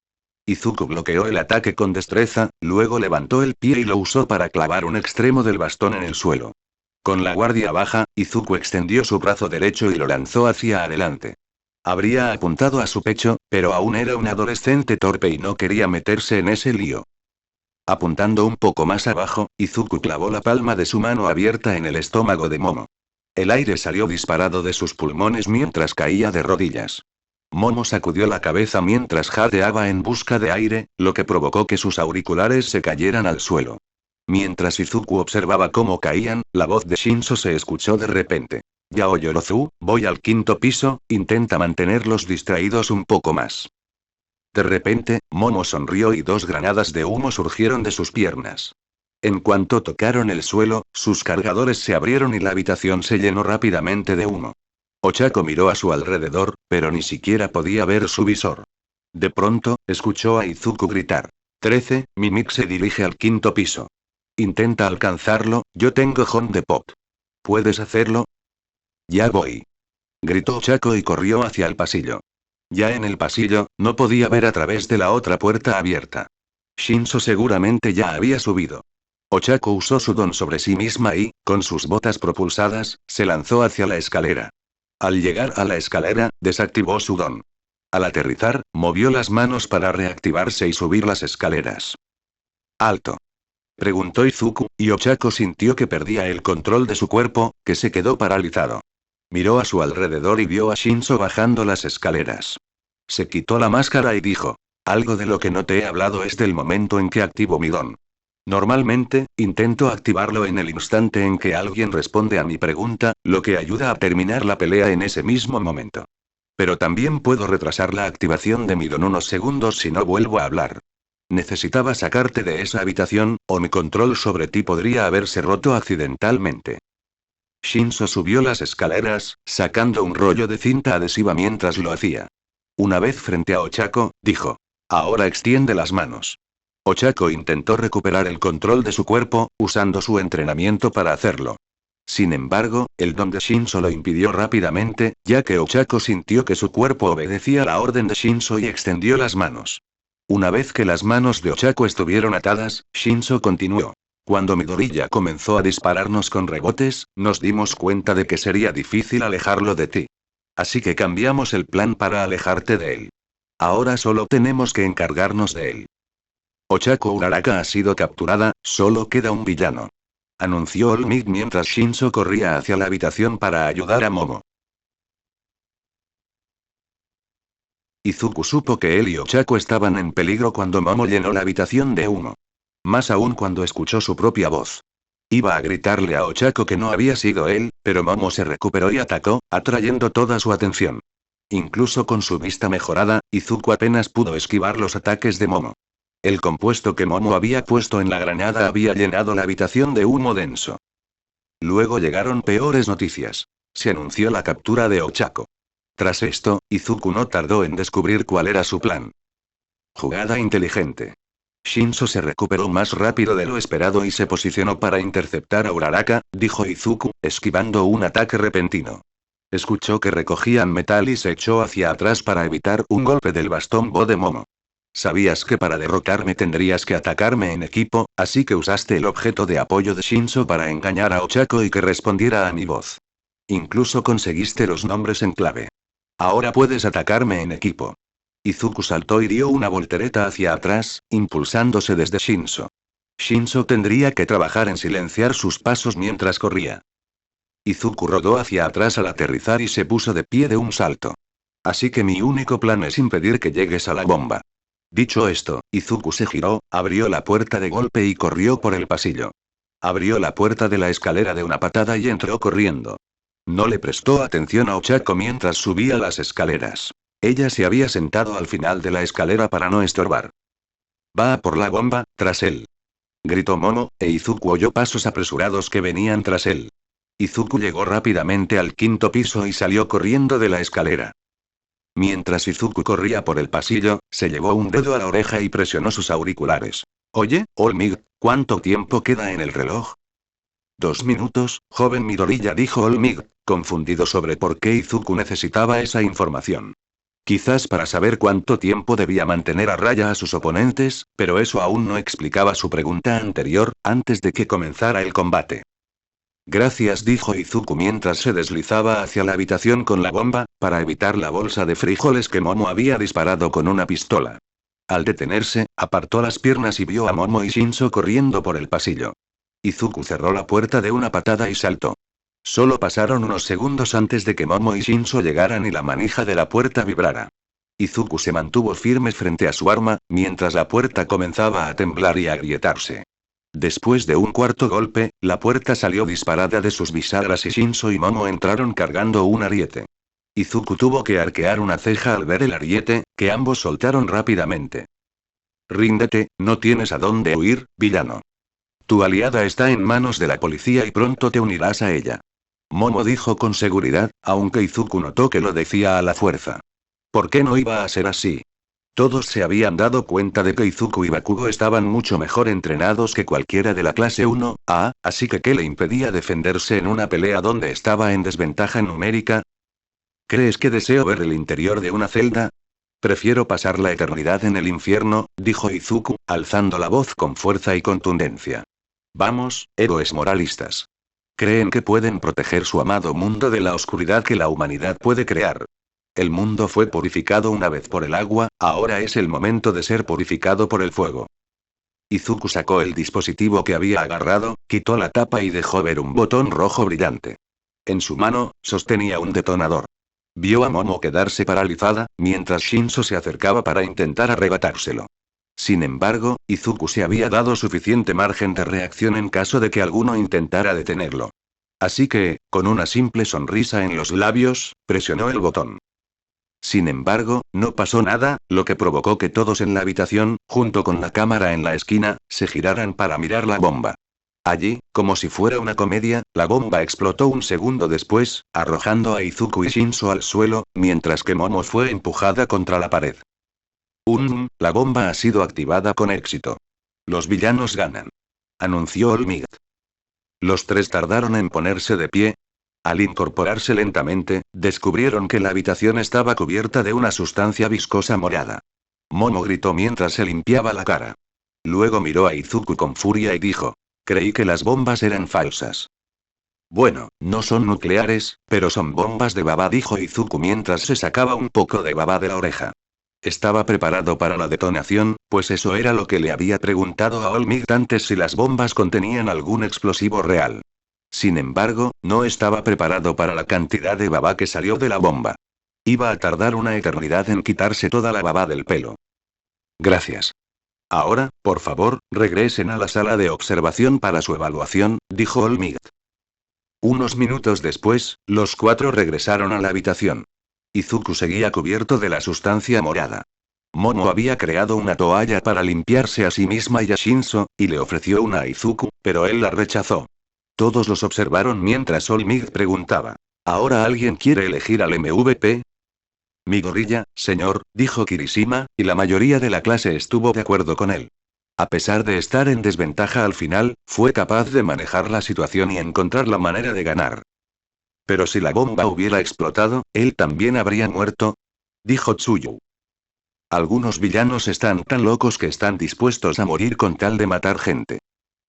Izuku bloqueó el ataque con destreza, luego levantó el pie y lo usó para clavar un extremo del bastón en el suelo. Con la guardia baja, Izuku extendió su brazo derecho y lo lanzó hacia adelante. Habría apuntado a su pecho, pero aún era un adolescente torpe y no quería meterse en ese lío. Apuntando un poco más abajo, Izuku clavó la palma de su mano abierta en el estómago de Momo. El aire salió disparado de sus pulmones mientras caía de rodillas. Momo sacudió la cabeza mientras jadeaba en busca de aire, lo que provocó que sus auriculares se cayeran al suelo. Mientras Izuku observaba cómo caían, la voz de Shinso se escuchó de repente. «Yao Yorozu, voy al 5.º piso, intenta mantenerlos distraídos un poco más». De repente, Momo sonrió y 2 granadas de humo surgieron de sus piernas. En cuanto tocaron el suelo, sus cargadores se abrieron y la habitación se llenó rápidamente de humo. Ochako miró a su alrededor, pero ni siquiera podía ver su visor. De pronto, escuchó a Izuku gritar: «13, Mimik se dirige al 5.º piso. Intenta alcanzarlo, yo tengo Hon de Pop. ¿Puedes hacerlo?» «Ya voy», gritó Ochako y corrió hacia el pasillo. Ya en el pasillo, no podía ver a través de la otra puerta abierta. Shinso seguramente ya había subido. Ochako usó su don sobre sí misma y, con sus botas propulsadas, se lanzó hacia la escalera. Al llegar a la escalera, desactivó su don. Al aterrizar, movió las manos para reactivarse y subir las escaleras. «¿Alto?», preguntó Izuku, y Ochako sintió que perdía el control de su cuerpo, que se quedó paralizado. Miró a su alrededor y vio a Shinso bajando las escaleras. Se quitó la máscara y dijo: «Algo de lo que no te he hablado es del momento en que activo mi don. Normalmente, intento activarlo en el instante en que alguien responde a mi pregunta, lo que ayuda a terminar la pelea en ese mismo momento. Pero también puedo retrasar la activación de mi don unos segundos si no vuelvo a hablar. Necesitaba sacarte de esa habitación, o mi control sobre ti podría haberse roto accidentalmente. Shinso subió las escaleras, sacando un rollo de cinta adhesiva mientras lo hacía. Una vez frente a Ochako, dijo: Ahora extiende las manos. Ochako intentó recuperar el control de su cuerpo, usando su entrenamiento para hacerlo. Sin embargo, el don de Shinso lo impidió rápidamente, ya que Ochako sintió que su cuerpo obedecía la orden de Shinso y extendió las manos. Una vez que las manos de Ochako estuvieron atadas, Shinso continuó. Cuando Midoriya comenzó a dispararnos con rebotes, nos dimos cuenta de que sería difícil alejarlo de ti. Así que cambiamos el plan para alejarte de él. Ahora solo tenemos que encargarnos de él. Ochako Uraraka ha sido capturada, solo queda un villano. Anunció All Might mientras Shinso corría hacia la habitación para ayudar a Momo. Izuku supo que él y Ochako estaban en peligro cuando Momo llenó la habitación de humo. Más aún cuando escuchó su propia voz. Iba a gritarle a Ochako que no había sido él, pero Momo se recuperó y atacó, atrayendo toda su atención. Incluso con su vista mejorada, Izuku apenas pudo esquivar los ataques de Momo. El compuesto que Momo había puesto en la granada había llenado la habitación de humo denso. Luego llegaron peores noticias. Se anunció la captura de Ochako. Tras esto, Izuku no tardó en descubrir cuál era su plan. Jugada inteligente. Shinso se recuperó más rápido de lo esperado y se posicionó para interceptar a Uraraka, dijo Izuku, esquivando un ataque repentino. Escuchó que recogían metal y se echó hacia atrás para evitar un golpe del bastón Bo de Momo. Sabías que para derrotarme tendrías que atacarme en equipo, así que usaste el objeto de apoyo de Shinso para engañar a Ochako y que respondiera a mi voz. Incluso conseguiste los nombres en clave. Ahora puedes atacarme en equipo. Izuku saltó y dio una voltereta hacia atrás, impulsándose desde Shinso. Shinso tendría que trabajar en silenciar sus pasos mientras corría. Izuku rodó hacia atrás al aterrizar y se puso de pie de un salto. Así que mi único plan es impedir que llegues a la bomba. Dicho esto, Izuku se giró, abrió la puerta de golpe y corrió por el pasillo. Abrió la puerta de la escalera de una patada y entró corriendo. No le prestó atención a Ochako mientras subía las escaleras. Ella se había sentado al final de la escalera para no estorbar. Va a por la bomba, tras él. Gritó Momo, e Izuku oyó pasos apresurados que venían tras él. Izuku llegó rápidamente al quinto piso y salió corriendo de la escalera. Mientras Izuku corría por el pasillo, se llevó un dedo a la oreja y presionó sus auriculares. Oye, All Might, ¿cuánto tiempo queda en el reloj? 2 minutos, joven Midoriya, dijo All Might, confundido sobre por qué Izuku necesitaba esa información. Quizás para saber cuánto tiempo debía mantener a raya a sus oponentes, pero eso aún no explicaba su pregunta anterior, antes de que comenzara el combate. Gracias, dijo Izuku mientras se deslizaba hacia la habitación con la bomba, para evitar la bolsa de frijoles que Momo había disparado con una pistola. Al detenerse, apartó las piernas y vio a Momo y Shinso corriendo por el pasillo. Izuku cerró la puerta de una patada y saltó. Solo pasaron unos segundos antes de que Momo y Shinso llegaran y la manija de la puerta vibrara. Izuku se mantuvo firme frente a su arma, mientras la puerta comenzaba a temblar y a agrietarse. Después de un cuarto golpe, la puerta salió disparada de sus bisagras y Shinso y Momo entraron cargando un ariete. Izuku tuvo que arquear una ceja al ver el ariete, que ambos soltaron rápidamente. Ríndete, no tienes a dónde huir, villano. Tu aliada está en manos de la policía y pronto te unirás a ella. Momo dijo con seguridad, aunque Izuku notó que lo decía a la fuerza. ¿Por qué no iba a ser así? Todos se habían dado cuenta de que Izuku y Bakugo estaban mucho mejor entrenados que cualquiera de la clase 1A, así que ¿qué le impedía defenderse en una pelea donde estaba en desventaja numérica? ¿Crees que deseo ver el interior de una celda? Prefiero pasar la eternidad en el infierno, dijo Izuku, alzando la voz con fuerza y contundencia. Vamos, héroes moralistas. Creen que pueden proteger su amado mundo de la oscuridad que la humanidad puede crear. El mundo fue purificado una vez por el agua, ahora es el momento de ser purificado por el fuego. Izuku sacó el dispositivo que había agarrado, quitó la tapa y dejó ver un botón rojo brillante. En su mano, sostenía un detonador. Vio a Momo quedarse paralizada, mientras Shinso se acercaba para intentar arrebatárselo. Sin embargo, Izuku se había dado suficiente margen de reacción en caso de que alguno intentara detenerlo. Así que, con una simple sonrisa en los labios, presionó el botón. Sin embargo, no pasó nada, lo que provocó que todos en la habitación, junto con la cámara en la esquina, se giraran para mirar la bomba. Allí, como si fuera una comedia, la bomba explotó un segundo después, arrojando a Izuku y Shinso al suelo, mientras que Momo fue empujada contra la pared. La bomba ha sido activada con éxito. Los villanos ganan. Anunció All Might. Los tres tardaron en ponerse de pie. Al incorporarse lentamente, descubrieron que la habitación estaba cubierta de una sustancia viscosa morada. Momo gritó mientras se limpiaba la cara. Luego miró a Izuku con furia y dijo: creí que las bombas eran falsas. Bueno, no son nucleares, pero son bombas de baba, dijo Izuku mientras se sacaba un poco de baba de la oreja. Estaba preparado para la detonación, pues eso era lo que le había preguntado a All Might antes, si las bombas contenían algún explosivo real. Sin embargo, no estaba preparado para la cantidad de baba que salió de la bomba. Iba a tardar una eternidad en quitarse toda la baba del pelo. Gracias. Ahora, por favor, regresen a la sala de observación para su evaluación, dijo All Might. Unos minutos después, los cuatro regresaron a la habitación. Izuku seguía cubierto de la sustancia morada. Momo había creado una toalla para limpiarse a sí misma y a Shinso, y le ofreció una a Izuku, pero él la rechazó. Todos los observaron mientras All Might preguntaba: ¿ahora alguien quiere elegir al MVP? Mi gorrilla, señor, dijo Kirishima, y la mayoría de la clase estuvo de acuerdo con él. A pesar de estar en desventaja al final, fue capaz de manejar la situación y encontrar la manera de ganar. Pero si la bomba hubiera explotado, él también habría muerto, dijo Tsuyu. Algunos villanos están tan locos que están dispuestos a morir con tal de matar gente.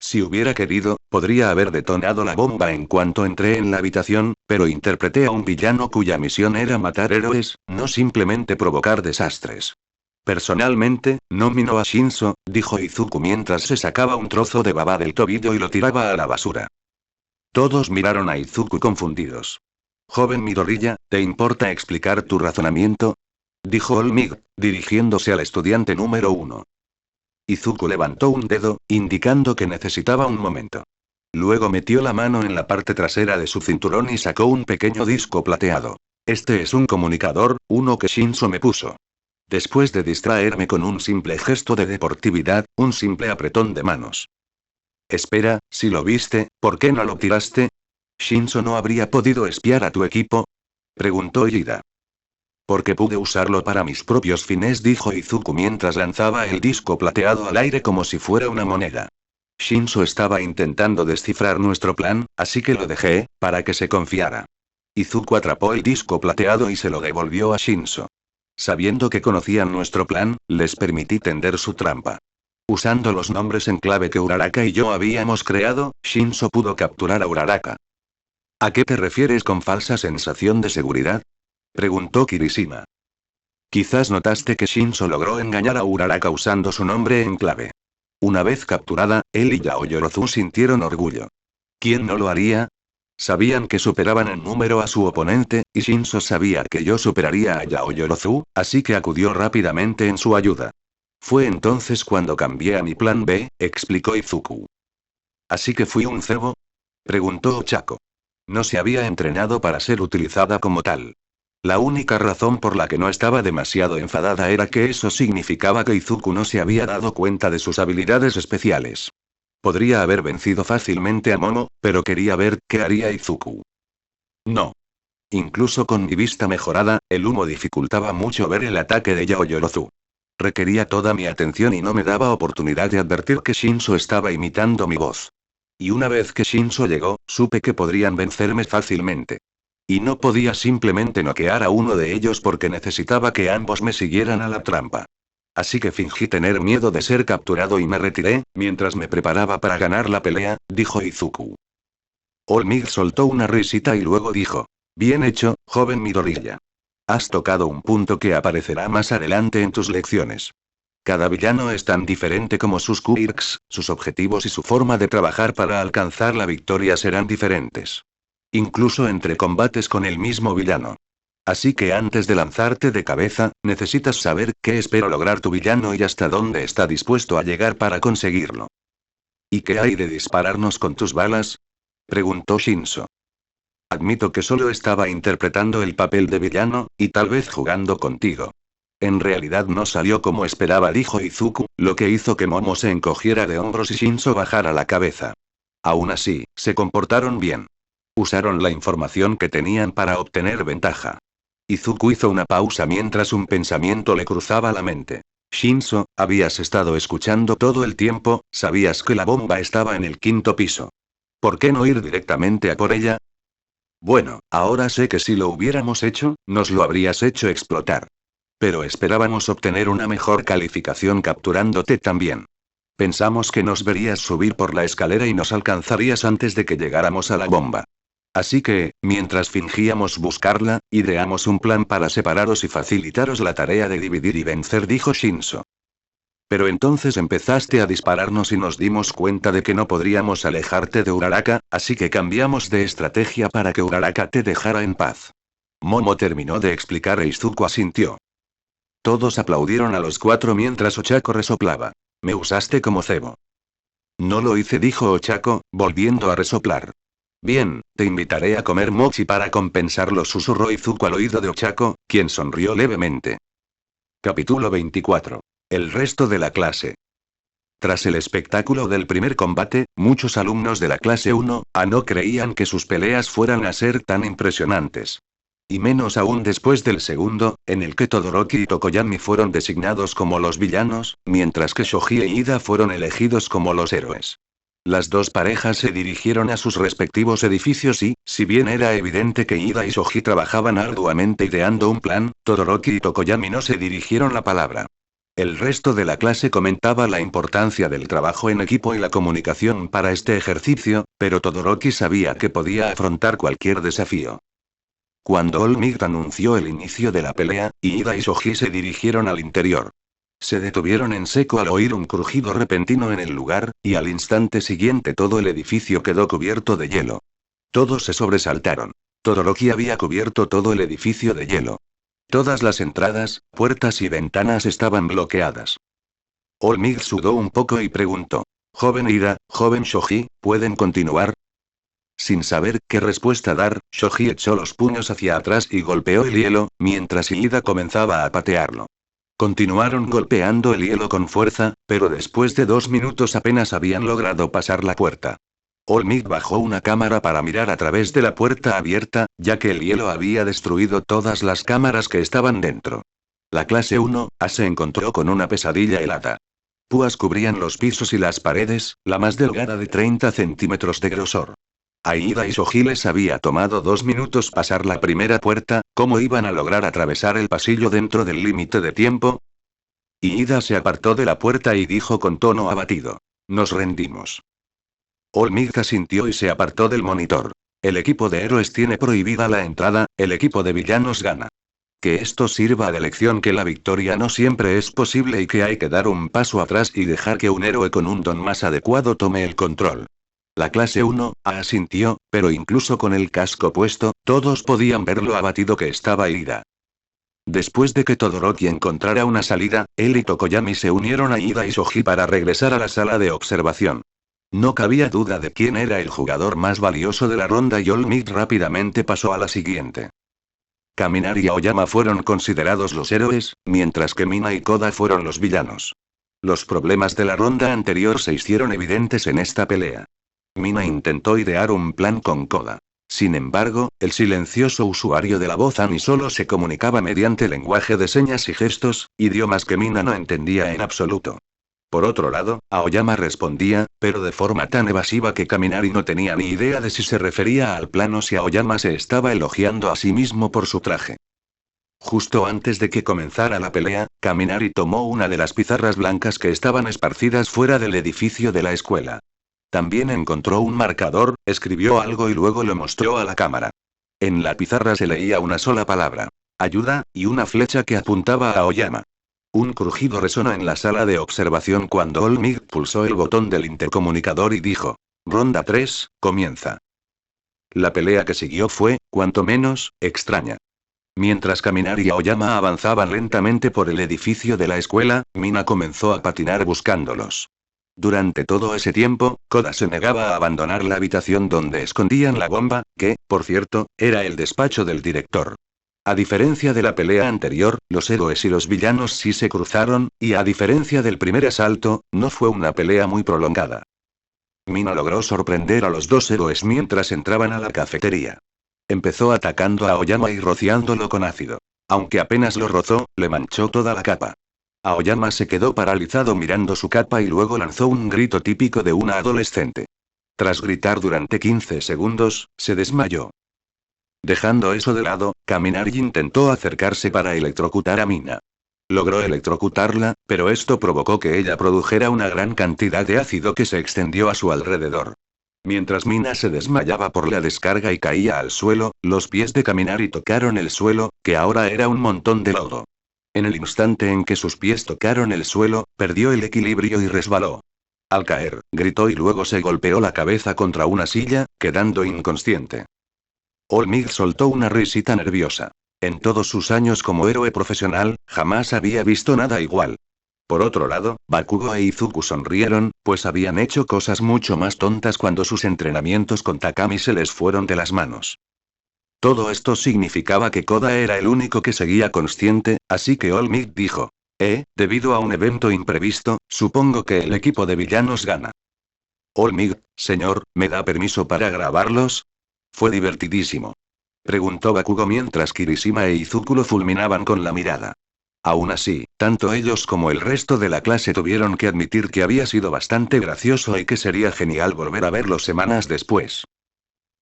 Si hubiera querido, podría haber detonado la bomba en cuanto entré en la habitación, pero interpreté a un villano cuya misión era matar héroes, no simplemente provocar desastres. Personalmente, nomino a Shinso, dijo Izuku mientras se sacaba un trozo de baba del tobillo y lo tiraba a la basura. Todos miraron a Izuku confundidos. Joven Midoriya, ¿te importa explicar tu razonamiento? Dijo All Might, dirigiéndose al estudiante número 1. Izuku levantó un dedo, indicando que necesitaba un momento. Luego metió la mano en la parte trasera de su cinturón y sacó un pequeño disco plateado. Este es un comunicador, uno que Shinso me puso. Después de distraerme con un simple gesto de deportividad, un simple apretón de manos. Espera, si lo viste, ¿por qué no lo tiraste? ¿Shinso no habría podido espiar a tu equipo? Preguntó Ida. Porque pude usarlo para mis propios fines, dijo Izuku mientras lanzaba el disco plateado al aire como si fuera una moneda. Shinso estaba intentando descifrar nuestro plan, así que lo dejé, para que se confiara. Izuku atrapó el disco plateado y se lo devolvió a Shinso. Sabiendo que conocían nuestro plan, les permití tender su trampa. Usando los nombres en clave que Uraraka y yo habíamos creado, Shinso pudo capturar a Uraraka. ¿A qué te refieres con falsa sensación de seguridad? Preguntó Kirishima. Quizás notaste que Shinso logró engañar a Uraraka usando su nombre en clave. Una vez capturada, él y Yaoyorozu sintieron orgullo. ¿Quién no lo haría? Sabían que superaban en número a su oponente, y Shinso sabía que yo superaría a Yaoyorozu, así que acudió rápidamente en su ayuda. Fue entonces cuando cambié a mi plan B, explicó Izuku. ¿Así que fui un cebo? Preguntó Ochako. No se había entrenado para ser utilizada como tal. La única razón por la que no estaba demasiado enfadada era que eso significaba que Izuku no se había dado cuenta de sus habilidades especiales. Podría haber vencido fácilmente a Momo, pero quería ver qué haría Izuku. No. Incluso con mi vista mejorada, el humo dificultaba mucho ver el ataque de Yaoyorozu. Requería toda mi atención y no me daba oportunidad de advertir que Shinso estaba imitando mi voz. Y una vez que Shinso llegó, supe que podrían vencerme fácilmente. Y no podía simplemente noquear a uno de ellos porque necesitaba que ambos me siguieran a la trampa. Así que fingí tener miedo de ser capturado y me retiré, mientras me preparaba para ganar la pelea, dijo Izuku. All Might soltó una risita y luego dijo: bien hecho, joven Midoriya. Has tocado un punto que aparecerá más adelante en tus lecciones. Cada villano es tan diferente como sus quirks, sus objetivos y su forma de trabajar para alcanzar la victoria serán diferentes. Incluso entre combates con el mismo villano. Así que antes de lanzarte de cabeza, necesitas saber qué espera lograr tu villano y hasta dónde está dispuesto a llegar para conseguirlo. ¿Y qué hay de dispararnos con tus balas? Preguntó Shinso. Admito que solo estaba interpretando el papel de villano, y tal vez jugando contigo. En realidad no salió como esperaba, dijo Izuku, lo que hizo que Momo se encogiera de hombros y Shinso bajara la cabeza. Aún así, se comportaron bien. Usaron la información que tenían para obtener ventaja. Izuku hizo una pausa mientras un pensamiento le cruzaba la mente. Shinso, habías estado escuchando todo el tiempo, sabías que la bomba estaba en el 5.º piso. ¿Por qué no ir directamente a por ella? Bueno, ahora sé que si lo hubiéramos hecho, nos lo habrías hecho explotar. Pero esperábamos obtener una mejor calificación capturándote también. Pensamos que nos verías subir por la escalera y nos alcanzarías antes de que llegáramos a la bomba. Así que, mientras fingíamos buscarla, ideamos un plan para separaros y facilitaros la tarea de dividir y vencer, dijo Shinso. Pero entonces empezaste a dispararnos y nos dimos cuenta de que no podríamos alejarte de Uraraka, así que cambiamos de estrategia para que Uraraka te dejara en paz. Momo terminó de explicar e Izuku asintió. Todos aplaudieron a los 4 mientras Ochako resoplaba. Me usaste como cebo. No lo hice, dijo Ochako, volviendo a resoplar. Bien, te invitaré a comer mochi para compensarlo, susurró Izuku al oído de Ochako, quien sonrió levemente. Capítulo 24. El resto de la clase. Tras el espectáculo del primer combate, muchos alumnos de la clase 1A no creían que sus peleas fueran a ser tan impresionantes. Y menos aún después del segundo, en el que Todoroki y Tokoyami fueron designados como los villanos, mientras que Shoji e Ida fueron elegidos como los héroes. Las dos parejas se dirigieron a sus respectivos edificios y, si bien era evidente que Ida y Shoji trabajaban arduamente ideando un plan, Todoroki y Tokoyami no se dirigieron la palabra. El resto de la clase comentaba la importancia del trabajo en equipo y la comunicación para este ejercicio, pero Todoroki sabía que podía afrontar cualquier desafío. Cuando All Might anunció el inicio de la pelea, Ida y Shoji se dirigieron al interior. Se detuvieron en seco al oír un crujido repentino en el lugar, y al instante siguiente todo el edificio quedó cubierto de hielo. Todos se sobresaltaron. Todoroki había cubierto todo el edificio de hielo. Todas las entradas, puertas y ventanas estaban bloqueadas. All Might sudó un poco y preguntó. Joven Ida, joven Shoji, ¿pueden continuar? Sin saber qué respuesta dar, Shoji echó los puños hacia atrás y golpeó el hielo, mientras Ida comenzaba a patearlo. Continuaron golpeando el hielo con fuerza, pero después de 2 minutos apenas habían logrado pasar la puerta. All Might bajó una cámara para mirar a través de la puerta abierta, ya que el hielo había destruido todas las cámaras que estaban dentro. La clase 1A se encontró con una pesadilla helada. Púas cubrían los pisos y las paredes, la más delgada de 30 centímetros de grosor. A Ida y Shoji les había tomado 2 minutos pasar la primera puerta, ¿cómo iban a lograr atravesar el pasillo dentro del límite de tiempo? Ida se apartó de la puerta y dijo con tono abatido. Nos rendimos. All Might asintió y se apartó del monitor. El equipo de héroes tiene prohibida la entrada, el equipo de villanos gana. Que esto sirva de lección que la victoria no siempre es posible y que hay que dar un paso atrás y dejar que un héroe con un don más adecuado tome el control. La clase 1A asintió, pero incluso con el casco puesto, todos podían ver lo abatido que estaba Ida. Después de que Todoroki encontrara una salida, él y Tokoyami se unieron a Ida y Shoji para regresar a la sala de observación. No cabía duda de quién era el jugador más valioso de la ronda y All Might rápidamente pasó a la siguiente. Kaminari y Aoyama fueron considerados los héroes, mientras que Mina y Koda fueron los villanos. Los problemas de la ronda anterior se hicieron evidentes en esta pelea. Mina intentó idear un plan con Koda. Sin embargo, el silencioso usuario de la voz Ani solo se comunicaba mediante lenguaje de señas y gestos, idiomas que Mina no entendía en absoluto. Por otro lado, Aoyama respondía, pero de forma tan evasiva que Kaminari no tenía ni idea de si se refería al plan o si Aoyama se estaba elogiando a sí mismo por su traje. Justo antes de que comenzara la pelea, Kaminari tomó una de las pizarras blancas que estaban esparcidas fuera del edificio de la escuela. También encontró un marcador, escribió algo y luego lo mostró a la cámara. En la pizarra se leía una sola palabra: ayuda, y una flecha que apuntaba a Aoyama. Un crujido resonó en la sala de observación cuando All Might pulsó el botón del intercomunicador y dijo: Ronda 3, comienza. La pelea que siguió fue, cuanto menos, extraña. Mientras Kaminari y Aoyama avanzaban lentamente por el edificio de la escuela, Mina comenzó a patinar buscándolos. Durante todo ese tiempo, Koda se negaba a abandonar la habitación donde escondían la bomba, que, por cierto, era el despacho del director. A diferencia de la pelea anterior, los héroes y los villanos sí se cruzaron, y a diferencia del primer asalto, no fue una pelea muy prolongada. Mina logró sorprender a los dos héroes mientras entraban a la cafetería. Empezó atacando a Aoyama y rociándolo con ácido. Aunque apenas lo rozó, le manchó toda la capa. Aoyama se quedó paralizado mirando su capa y luego lanzó un grito típico de una adolescente. Tras gritar durante 15 segundos, se desmayó. Dejando eso de lado, Kaminari intentó acercarse para electrocutar a Mina. Logró electrocutarla, pero esto provocó que ella produjera una gran cantidad de ácido que se extendió a su alrededor. Mientras Mina se desmayaba por la descarga y caía al suelo, los pies de Kaminari tocaron el suelo, que ahora era un montón de lodo. En el instante en que sus pies tocaron el suelo, perdió el equilibrio y resbaló. Al caer, gritó y luego se golpeó la cabeza contra una silla, quedando inconsciente. All-Might soltó una risita nerviosa. En todos sus años como héroe profesional, jamás había visto nada igual. Por otro lado, Bakugo e Izuku sonrieron, pues habían hecho cosas mucho más tontas cuando sus entrenamientos con Takami se les fueron de las manos. Todo esto significaba que Koda era el único que seguía consciente, así que All Might dijo: debido a un evento imprevisto, supongo que el equipo de villanos gana. All Might, señor, ¿me da permiso para grabarlos? Fue divertidísimo. Preguntó Bakugo mientras Kirishima e Izuku lo fulminaban con la mirada. Aún así, tanto ellos como el resto de la clase tuvieron que admitir que había sido bastante gracioso y que sería genial volver a verlo semanas después.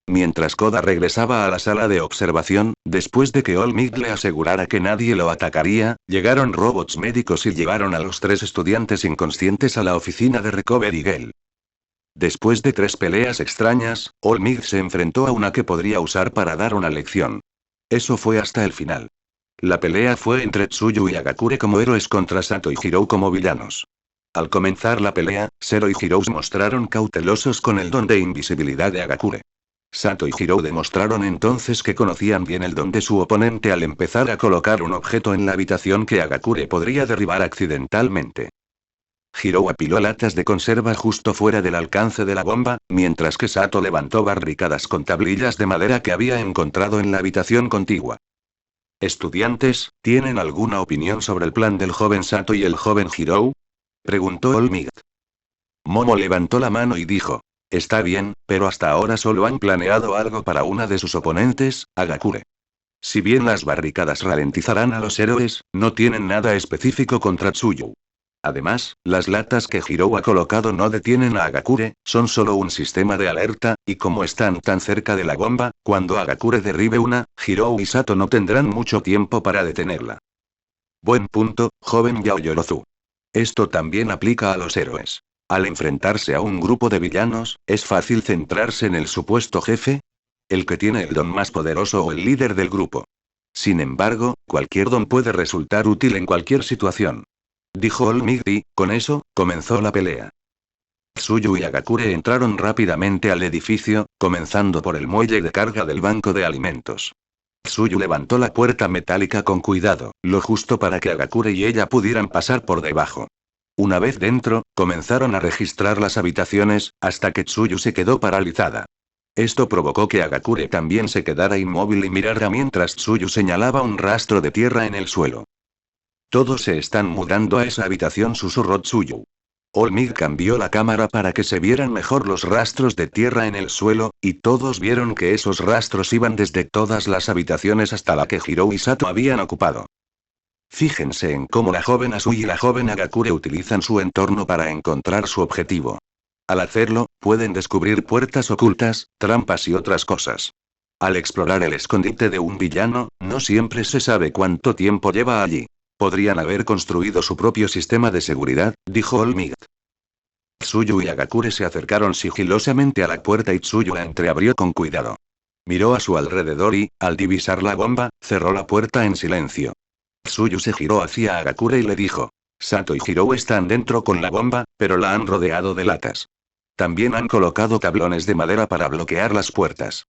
Mientras Koda regresaba a la sala de observación, después de que All Might le asegurara que nadie lo atacaría, llegaron robots médicos y llevaron a los 3 estudiantes inconscientes a la oficina de Recovery Girl. Después de 3 peleas extrañas, All Might se enfrentó a una que podría usar para dar una lección. Eso fue hasta el final. La pelea fue entre Tsuyu y Agakure como héroes contra Sato y Hirou como villanos. Al comenzar la pelea, Zero y Hirou se mostraron cautelosos con el don de invisibilidad de Agakure. Sato y Hirou demostraron entonces que conocían bien el don de su oponente al empezar a colocar un objeto en la habitación que Agakure podría derribar accidentalmente. Hirou apiló latas de conserva justo fuera del alcance de la bomba, mientras que Sato levantó barricadas con tablillas de madera que había encontrado en la habitación contigua. Estudiantes, ¿tienen alguna opinión sobre el plan del joven Sato y el joven Hirou? Preguntó All Might. Momo levantó la mano y dijo: está bien, pero hasta ahora solo han planeado algo para una de sus oponentes, Agakure. Si bien las barricadas ralentizarán a los héroes, no tienen nada específico contra Tsuyu. Además, las latas que Hirou ha colocado no detienen a Agakure, son solo un sistema de alerta, y como están tan cerca de la bomba, cuando Agakure derribe una, Hirou y Sato no tendrán mucho tiempo para detenerla. Buen punto, joven Yaoyorozu. Esto también aplica a los héroes. Al enfrentarse a un grupo de villanos, ¿es fácil centrarse en el supuesto jefe? El que tiene el don más poderoso o el líder del grupo. Sin embargo, cualquier don puede resultar útil en cualquier situación. Dijo All Might y, con eso, comenzó la pelea. Tsuyu y Agakure entraron rápidamente al edificio, comenzando por el muelle de carga del banco de alimentos. Tsuyu levantó la puerta metálica con cuidado, lo justo para que Agakure y ella pudieran pasar por debajo. Una vez dentro, comenzaron a registrar las habitaciones, hasta que Tsuyu se quedó paralizada. Esto provocó que Agakure también se quedara inmóvil y mirara mientras Tsuyu señalaba un rastro de tierra en el suelo. Todos se están mudando a esa habitación, susurró Tsuyu. All Might cambió la cámara para que se vieran mejor los rastros de tierra en el suelo, y todos vieron que esos rastros iban desde todas las habitaciones hasta la que Hirou y Sato habían ocupado. Fíjense en cómo la joven Asui y la joven Agakure utilizan su entorno para encontrar su objetivo. Al hacerlo, pueden descubrir puertas ocultas, trampas y otras cosas. Al explorar el escondite de un villano, no siempre se sabe cuánto tiempo lleva allí. Podrían haber construido su propio sistema de seguridad, dijo All Might. Tsuyu y Agakure se acercaron sigilosamente a la puerta y Tsuyu la entreabrió con cuidado. Miró a su alrededor y, al divisar la bomba, cerró la puerta en silencio. Tsuyu se giró hacia Agakure y le dijo: Sato y Hirou están dentro con la bomba, pero la han rodeado de latas. También han colocado tablones de madera para bloquear las puertas.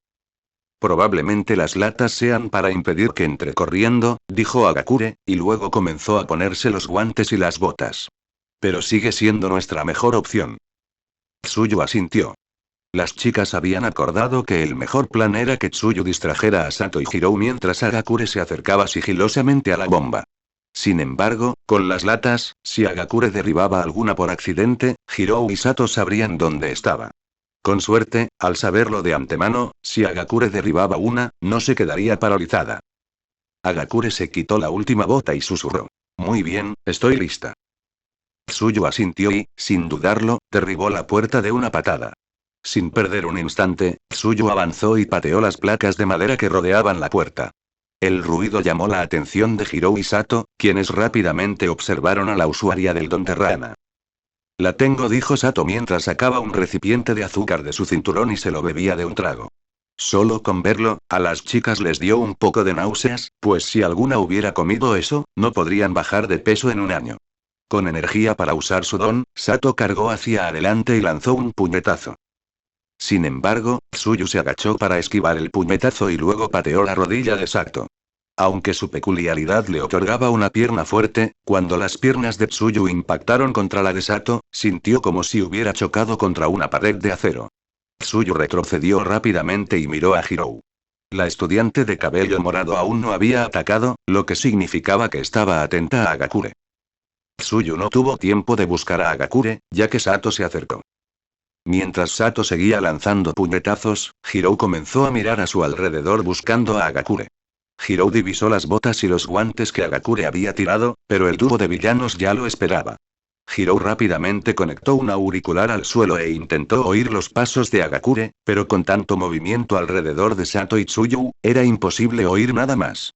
Probablemente las latas sean para impedir que entre corriendo, dijo Agakure, y luego comenzó a ponerse los guantes y las botas. Pero sigue siendo nuestra mejor opción. Tsuyu asintió. Las chicas habían acordado que el mejor plan era que Tsuyu distrajera a Sato y Hirou mientras Agakure se acercaba sigilosamente a la bomba. Sin embargo, con las latas, si Agakure derribaba alguna por accidente, Hirou y Sato sabrían dónde estaba. Con suerte, al saberlo de antemano, si Agakure derribaba una, no se quedaría paralizada. Agakure se quitó la última bota y susurró. Muy bien, estoy lista. Tsuyu asintió y, sin dudarlo, derribó la puerta de una patada. Sin perder un instante, Tsuyu avanzó y pateó las placas de madera que rodeaban la puerta. El ruido llamó la atención de Hirou y Sato, quienes rápidamente observaron a la usuaria del don de rana. La tengo, dijo Sato mientras sacaba un recipiente de azúcar de su cinturón y se lo bebía de un trago. Solo con verlo, a las chicas les dio un poco de náuseas, pues si alguna hubiera comido eso, no podrían bajar de peso en un año. Con energía para usar su don, Sato cargó hacia adelante y lanzó un puñetazo. Sin embargo, Tsuyu se agachó para esquivar el puñetazo y luego pateó la rodilla de Sato. Aunque su peculiaridad le otorgaba una pierna fuerte, cuando las piernas de Tsuyu impactaron contra la de Sato, sintió como si hubiera chocado contra una pared de acero. Tsuyu retrocedió rápidamente y miró a Hirou. La estudiante de cabello morado aún no había atacado, lo que significaba que estaba atenta a Agakure. Tsuyu no tuvo tiempo de buscar a Agakure, ya que Sato se acercó. Mientras Sato seguía lanzando puñetazos, Hirou comenzó a mirar a su alrededor buscando a Agakure. Hirou divisó las botas y los guantes que Agakure había tirado, pero el dúo de villanos ya lo esperaba. Hirou rápidamente conectó un auricular al suelo e intentó oír los pasos de Agakure, pero con tanto movimiento alrededor de Sato y Tsuyu, era imposible oír nada más.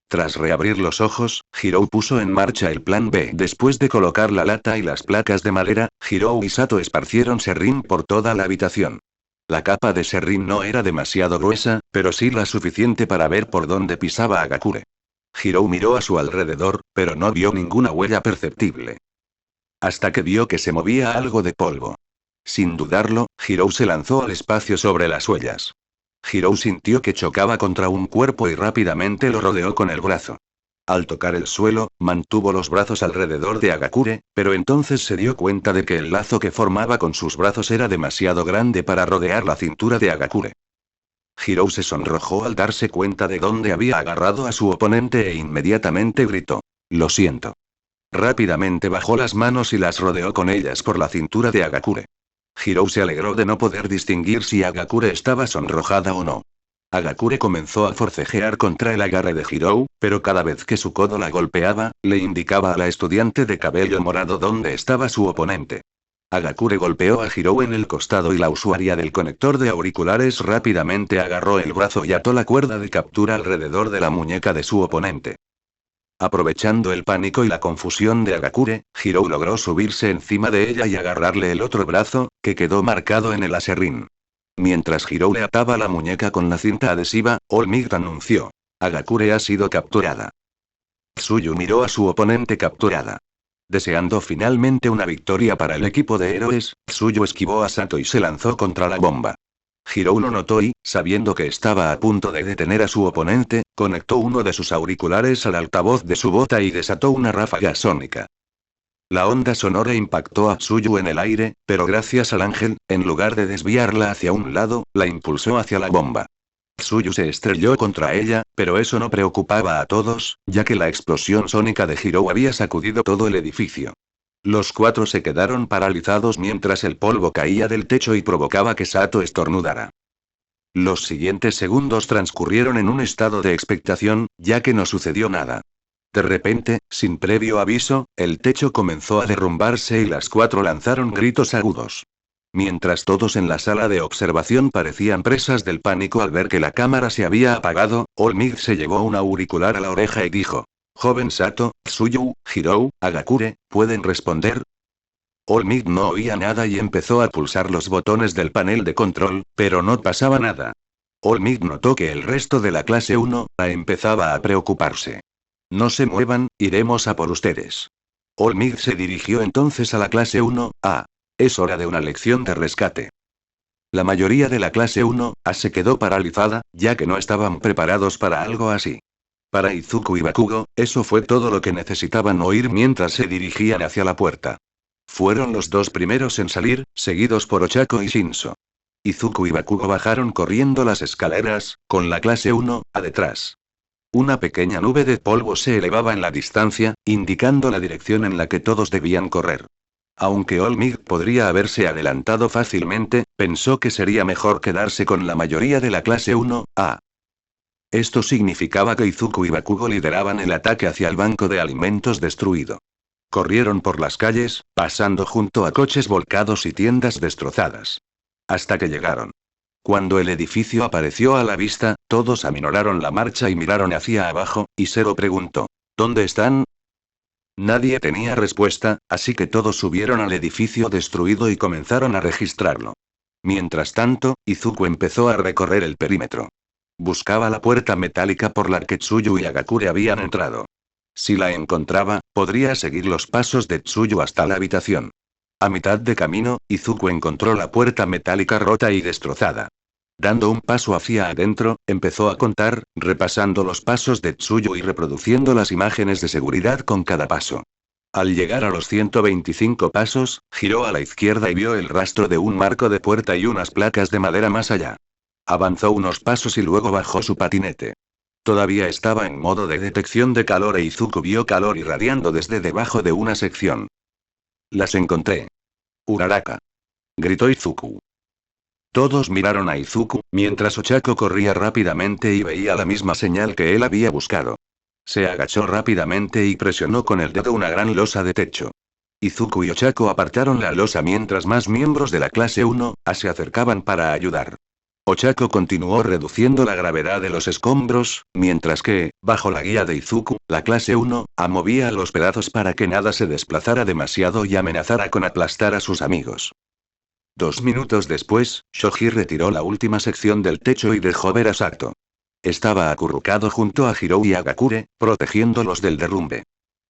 Tras reabrir los ojos, Hirou puso en marcha el plan B. Después de colocar la lata y las placas de madera, Hirou y Sato esparcieron serrín por toda la habitación. La capa de serrín no era demasiado gruesa, pero sí la suficiente para ver por dónde pisaba Agakure. Hirou miró a su alrededor, pero no vio ninguna huella perceptible. Hasta que vio que se movía algo de polvo. Sin dudarlo, Hirou se lanzó al espacio sobre las huellas. Hirou sintió que chocaba contra un cuerpo y rápidamente lo rodeó con el brazo. Al tocar el suelo, mantuvo los brazos alrededor de Agakure, pero entonces se dio cuenta de que el lazo que formaba con sus brazos era demasiado grande para rodear la cintura de Agakure. Hirou se sonrojó al darse cuenta de dónde había agarrado a su oponente e inmediatamente gritó. Lo siento. Rápidamente bajó las manos y las rodeó con ellas por la cintura de Agakure. Hirou se alegró de no poder distinguir si Agakure estaba sonrojada o no. Agakure comenzó a forcejear contra el agarre de Hirou, pero cada vez que su codo la golpeaba, le indicaba a la estudiante de cabello morado dónde estaba su oponente. Agakure golpeó a Hirou en el costado y la usuaria del conector de auriculares rápidamente agarró el brazo y ató la cuerda de captura alrededor de la muñeca de su oponente. Aprovechando el pánico y la confusión de Agakure, Hirou logró subirse encima de ella y agarrarle el otro brazo, que quedó marcado en el aserrín. Mientras Hirou le ataba la muñeca con la cinta adhesiva, All Might anunció. Agakure ha sido capturada. Tsuyu miró a su oponente capturada. Deseando finalmente una victoria para el equipo de héroes, Tsuyu esquivó a Sato y se lanzó contra la bomba. Hirou lo notó y, sabiendo que estaba a punto de detener a su oponente, conectó uno de sus auriculares al altavoz de su bota y desató una ráfaga sónica. La onda sonora impactó a Tsuyu en el aire, pero gracias al ángel, en lugar de desviarla hacia un lado, la impulsó hacia la bomba. Tsuyu se estrelló contra ella, pero eso no preocupaba a todos, ya que la explosión sónica de Hirou había sacudido todo el edificio. Los cuatro se quedaron paralizados mientras el polvo caía del techo y provocaba que Sato estornudara. Los siguientes segundos transcurrieron en un estado de expectación, ya que no sucedió nada. De repente, sin previo aviso, el techo comenzó a derrumbarse y las cuatro lanzaron gritos agudos. Mientras todos en la sala de observación parecían presas del pánico al ver que la cámara se había apagado, All Might se llevó un auricular a la oreja y dijo: Joven Sato, Tsuyu, Hirou, Agakure, ¿pueden responder? All Might no oía nada y empezó a pulsar los botones del panel de control, pero no pasaba nada. All Might notó que el resto de la clase 1A empezaba a preocuparse. No se muevan, iremos a por ustedes. All Might se dirigió entonces a la clase 1A. Es hora de una lección de rescate. La mayoría de la clase 1A se quedó paralizada, ya que no estaban preparados para algo así. Para Izuku y Bakugo, eso fue todo lo que necesitaban oír mientras se dirigían hacia la puerta. Fueron los dos primeros en salir, seguidos por Ochako y Shinso. Izuku y Bakugo bajaron corriendo las escaleras, con la clase 1A detrás. Una pequeña nube de polvo se elevaba en la distancia, indicando la dirección en la que todos debían correr. Aunque Olmig podría haberse adelantado fácilmente, pensó que sería mejor quedarse con la mayoría de la clase 1A. Esto significaba que Izuku y Bakugo lideraban el ataque hacia el banco de alimentos destruido. Corrieron por las calles, pasando junto a coches volcados y tiendas destrozadas. Hasta que llegaron. Cuando el edificio apareció a la vista, todos aminoraron la marcha y miraron hacia abajo, y Zero preguntó: ¿Dónde están? Nadie tenía respuesta, así que todos subieron al edificio destruido y comenzaron a registrarlo. Mientras tanto, Izuku empezó a recorrer el perímetro. Buscaba la puerta metálica por la que Tsuyu y Agakure habían entrado. Si la encontraba, podría seguir los pasos de Tsuyu hasta la habitación. A mitad de camino, Izuku encontró la puerta metálica rota y destrozada. Dando un paso hacia adentro, empezó a contar, repasando los pasos de Tsuyu y reproduciendo las imágenes de seguridad con cada paso. Al llegar a los 125 pasos, giró a la izquierda y vio el rastro de un marco de puerta y unas placas de madera más allá. Avanzó unos pasos y luego bajó su patinete. Todavía estaba en modo de detección de calor e Izuku vio calor irradiando desde debajo de una sección. Las encontré. Uraraka. Gritó Izuku. Todos miraron a Izuku, mientras Ochako corría rápidamente y veía la misma señal que él había buscado. Se agachó rápidamente y presionó con el dedo una gran losa de techo. Izuku y Ochako apartaron la losa mientras más miembros de la clase 1A se acercaban para ayudar. Ochako continuó reduciendo la gravedad de los escombros, mientras que, bajo la guía de Izuku, la clase 1A movía los pedazos para que nada se desplazara demasiado y amenazara con aplastar a sus amigos. 2 minutos después, Shoji retiró la última sección del techo y dejó ver a Sato. Estaba acurrucado junto a Hirou y Agakure, protegiéndolos del derrumbe.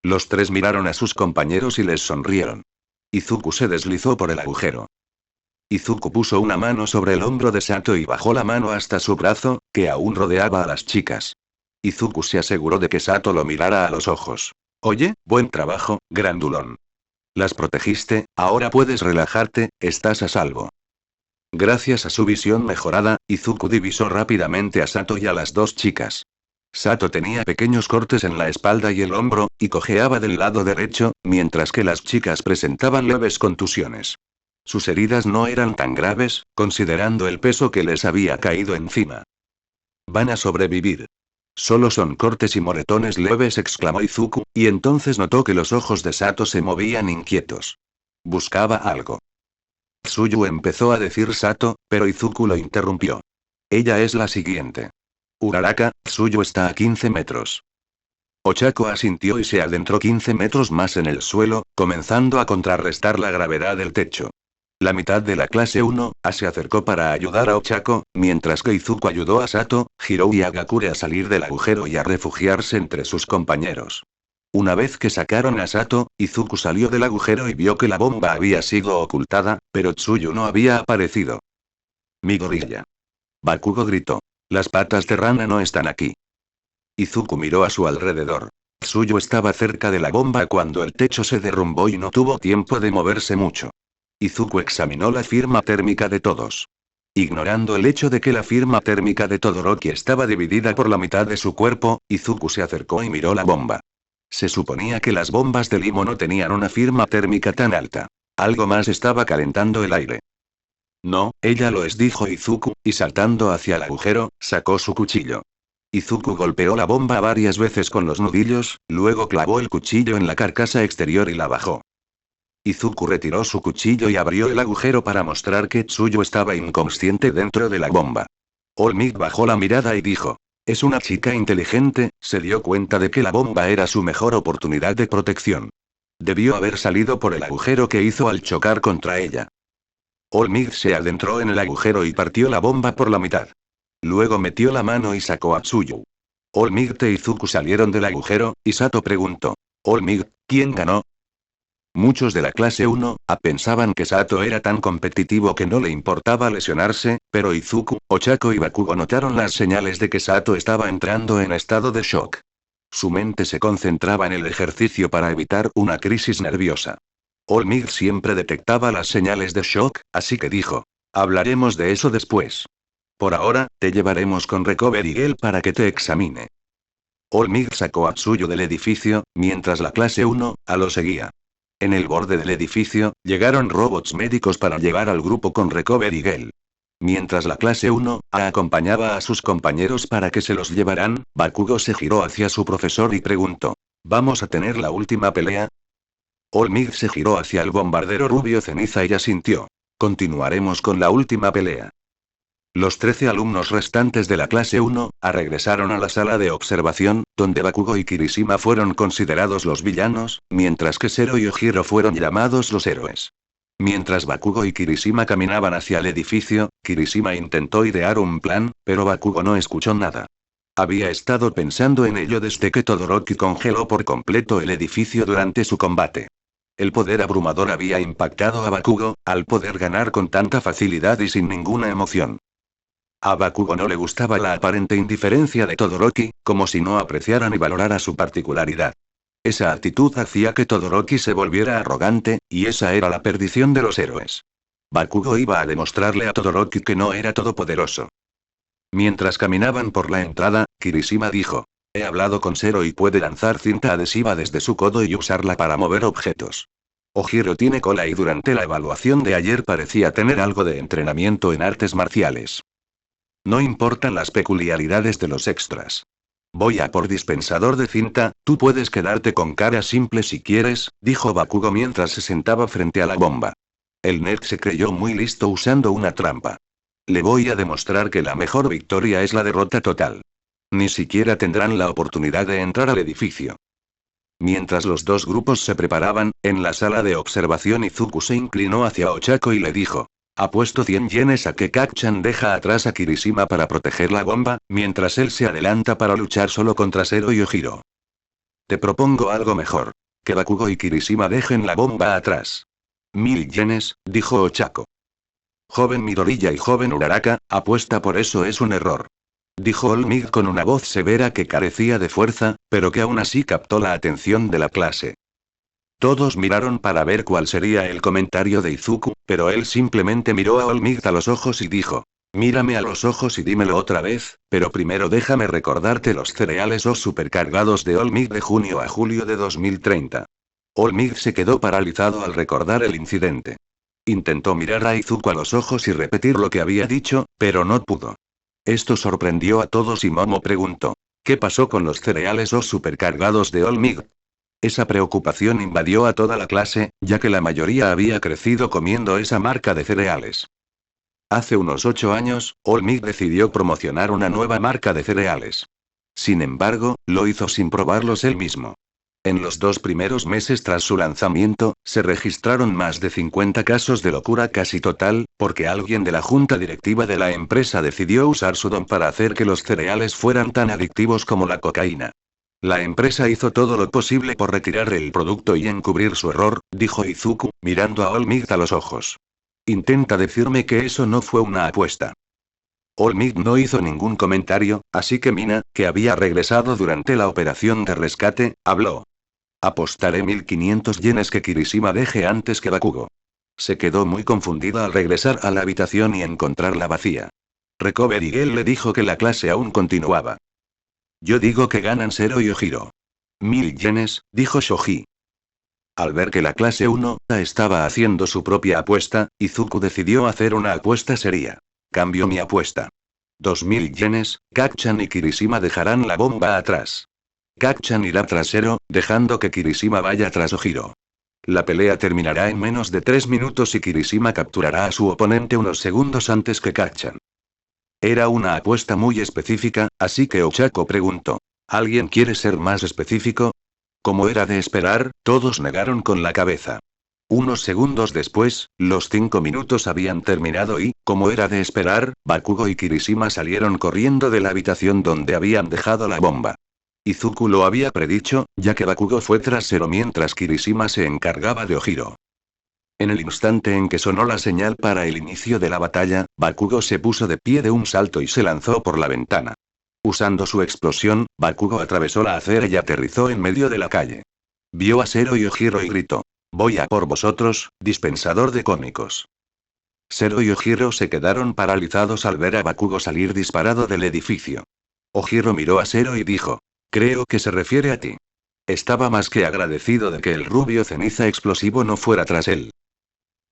Los tres miraron a sus compañeros y les sonrieron. Izuku se deslizó por el agujero. Izuku puso una mano sobre el hombro de Sato y bajó la mano hasta su brazo, que aún rodeaba a las chicas. Izuku se aseguró de que Sato lo mirara a los ojos. Oye, buen trabajo, grandulón. Las protegiste, ahora puedes relajarte, estás a salvo. Gracias a su visión mejorada, Izuku divisó rápidamente a Sato y a las dos chicas. Sato tenía pequeños cortes en la espalda y el hombro, y cojeaba del lado derecho, mientras que las chicas presentaban leves contusiones. Sus heridas no eran tan graves, considerando el peso que les había caído encima. Van a sobrevivir. Solo son cortes y moretones leves, exclamó Izuku, y entonces notó que los ojos de Sato se movían inquietos. Buscaba algo. Tsuyu empezó a decir Sato, pero Izuku lo interrumpió. Ella es la siguiente. Uraraka, Tsuyu está a 15 metros. Ochako asintió y se adentró 15 metros más en el suelo, comenzando a contrarrestar la gravedad del techo. La mitad de la clase 1A se acercó para ayudar a Ochako, mientras que Izuku ayudó a Sato, Hirou y Agakure a salir del agujero y a refugiarse entre sus compañeros. Una vez que sacaron a Sato, Izuku salió del agujero y vio que la bomba había sido ocultada, pero Tsuyu no había aparecido. Mi gorilla. Bakugo gritó. Las patas de rana no están aquí. Izuku miró a su alrededor. Tsuyu estaba cerca de la bomba cuando el techo se derrumbó y no tuvo tiempo de moverse mucho. Izuku examinó la firma térmica de todos. Ignorando el hecho de que la firma térmica de Todoroki estaba dividida por la mitad de su cuerpo, Izuku se acercó y miró la bomba. Se suponía que las bombas de limo no tenían una firma térmica tan alta. Algo más estaba calentando el aire. No, ella lo es, dijo Izuku, y saltando hacia el agujero, sacó su cuchillo. Izuku golpeó la bomba varias veces con los nudillos, luego clavó el cuchillo en la carcasa exterior y la bajó. Izuku retiró su cuchillo y abrió el agujero para mostrar que Tsuyu estaba inconsciente dentro de la bomba. Olmig bajó la mirada y dijo: es una chica inteligente, se dio cuenta de que la bomba era su mejor oportunidad de protección. Debió haber salido por el agujero que hizo al chocar contra ella. Olmig se adentró en el agujero y partió la bomba por la mitad. Luego metió la mano y sacó a Tsuyu. Olmig e Izuku salieron del agujero, y Sato preguntó: Olmig, ¿quién ganó? Muchos de la clase 1A pensaban que Sato era tan competitivo que no le importaba lesionarse, pero Izuku, Ochako y Bakugo notaron las señales de que Sato estaba entrando en estado de shock. Su mente se concentraba en el ejercicio para evitar una crisis nerviosa. All Might siempre detectaba las señales de shock, así que dijo: hablaremos de eso después. Por ahora, te llevaremos con Recovery Girl para que te examine. All Might sacó a Tsuyu del edificio, mientras la clase 1A lo seguía. En el borde del edificio, llegaron robots médicos para llevar al grupo con Recovery Girl. Mientras la clase 1A acompañaba a sus compañeros para que se los llevaran, Bakugo se giró hacia su profesor y preguntó: ¿vamos a tener la última pelea? All Might se giró hacia el bombardero rubio ceniza y asintió. Continuaremos con la última pelea. Los 13 alumnos restantes de la clase 1A regresaron a la sala de observación, donde Bakugo y Kirishima fueron considerados los villanos, mientras que Zero y Ojiro fueron llamados los héroes. Mientras Bakugo y Kirishima caminaban hacia el edificio, Kirishima intentó idear un plan, pero Bakugo no escuchó nada. Había estado pensando en ello desde que Todoroki congeló por completo el edificio durante su combate. El poder abrumador había impactado a Bakugo, al poder ganar con tanta facilidad y sin ninguna emoción. A Bakugo no le gustaba la aparente indiferencia de Todoroki, como si no apreciara ni valorara su particularidad. Esa actitud hacía que Todoroki se volviera arrogante, y esa era la perdición de los héroes. Bakugo iba a demostrarle a Todoroki que no era todopoderoso. Mientras caminaban por la entrada, Kirishima dijo: he hablado con Zero y puede lanzar cinta adhesiva desde su codo y usarla para mover objetos. Ojiro tiene cola y durante la evaluación de ayer parecía tener algo de entrenamiento en artes marciales. No importan las peculiaridades de los extras. Voy a por dispensador de cinta, tú puedes quedarte con cara simple si quieres, dijo Bakugo mientras se sentaba frente a la bomba. El nerd se creyó muy listo usando una trampa. Le voy a demostrar que la mejor victoria es la derrota total. Ni siquiera tendrán la oportunidad de entrar al edificio. Mientras los dos grupos se preparaban, en la sala de observación Izuku se inclinó hacia Ochako y le dijo: apuesto 100 yenes a que Kacchan deja atrás a Kirishima para proteger la bomba, mientras él se adelanta para luchar solo contra Zero y Ojiro. Te propongo algo mejor. Que Bakugo y Kirishima dejen la bomba atrás. 1000 yenes, dijo Ochako. Joven Midoriya y joven Uraraka, apuesta por eso es un error. Dijo All Might con una voz severa que carecía de fuerza, pero que aún así captó la atención de la clase. Todos miraron para ver cuál sería el comentario de Izuku, pero él simplemente miró a All Might a los ojos y dijo: mírame a los ojos y dímelo otra vez, pero primero déjame recordarte los cereales o supercargados de All Might de junio a julio de 2030. All Might se quedó paralizado al recordar el incidente. Intentó mirar a Izuku a los ojos y repetir lo que había dicho, pero no pudo. Esto sorprendió a todos y Momo preguntó: ¿qué pasó con los cereales o supercargados de All Might? Esa preocupación invadió a toda la clase, ya que la mayoría había crecido comiendo esa marca de cereales. Hace unos 8 años, All Might decidió promocionar una nueva marca de cereales. Sin embargo, lo hizo sin probarlos él mismo. En los 2 primeros meses tras su lanzamiento, se registraron más de 50 casos de locura casi total, porque alguien de la junta directiva de la empresa decidió usar su don para hacer que los cereales fueran tan adictivos como la cocaína. La empresa hizo todo lo posible por retirar el producto y encubrir su error, dijo Izuku, mirando a All Might a los ojos. Intenta decirme que eso no fue una apuesta. All Might no hizo ningún comentario, así que Mina, que había regresado durante la operación de rescate, habló. Apostaré 1500 yenes que Kirishima deje antes que Bakugo. Se quedó muy confundida al regresar a la habitación y encontrarla vacía. Recovery Girl le dijo que la clase aún continuaba. Yo digo que ganan Zero y Ojiro. 1000 yenes, dijo Shoji. Al ver que la clase 1A estaba haciendo su propia apuesta, Izuku decidió hacer una apuesta seria. Cambio mi apuesta. 2000 yenes, Kacchan y Kirishima dejarán la bomba atrás. Kacchan irá tras Zero, dejando que Kirishima vaya tras Ojiro. La pelea terminará en menos de 3 minutos y Kirishima capturará a su oponente unos segundos antes que Kacchan. Era una apuesta muy específica, así que Ochako preguntó: ¿alguien quiere ser más específico? Como era de esperar, todos negaron con la cabeza. Unos segundos después, los 5 minutos habían terminado y, como era de esperar, Bakugo y Kirishima salieron corriendo de la habitación donde habían dejado la bomba. Izuku lo había predicho, ya que Bakugo fue tras Zero mientras Kirishima se encargaba de Ojiro. En el instante en que sonó la señal para el inicio de la batalla, Bakugo se puso de pie de un salto y se lanzó por la ventana. Usando su explosión, Bakugo atravesó la acera y aterrizó en medio de la calle. Vio a Zero y Ojiro y gritó: «Voy a por vosotros, dispensador de cómicos». Zero y Ojiro se quedaron paralizados al ver a Bakugo salir disparado del edificio. Ojiro miró a Zero y dijo: «Creo que se refiere a ti». Estaba más que agradecido de que el rubio ceniza explosivo no fuera tras él.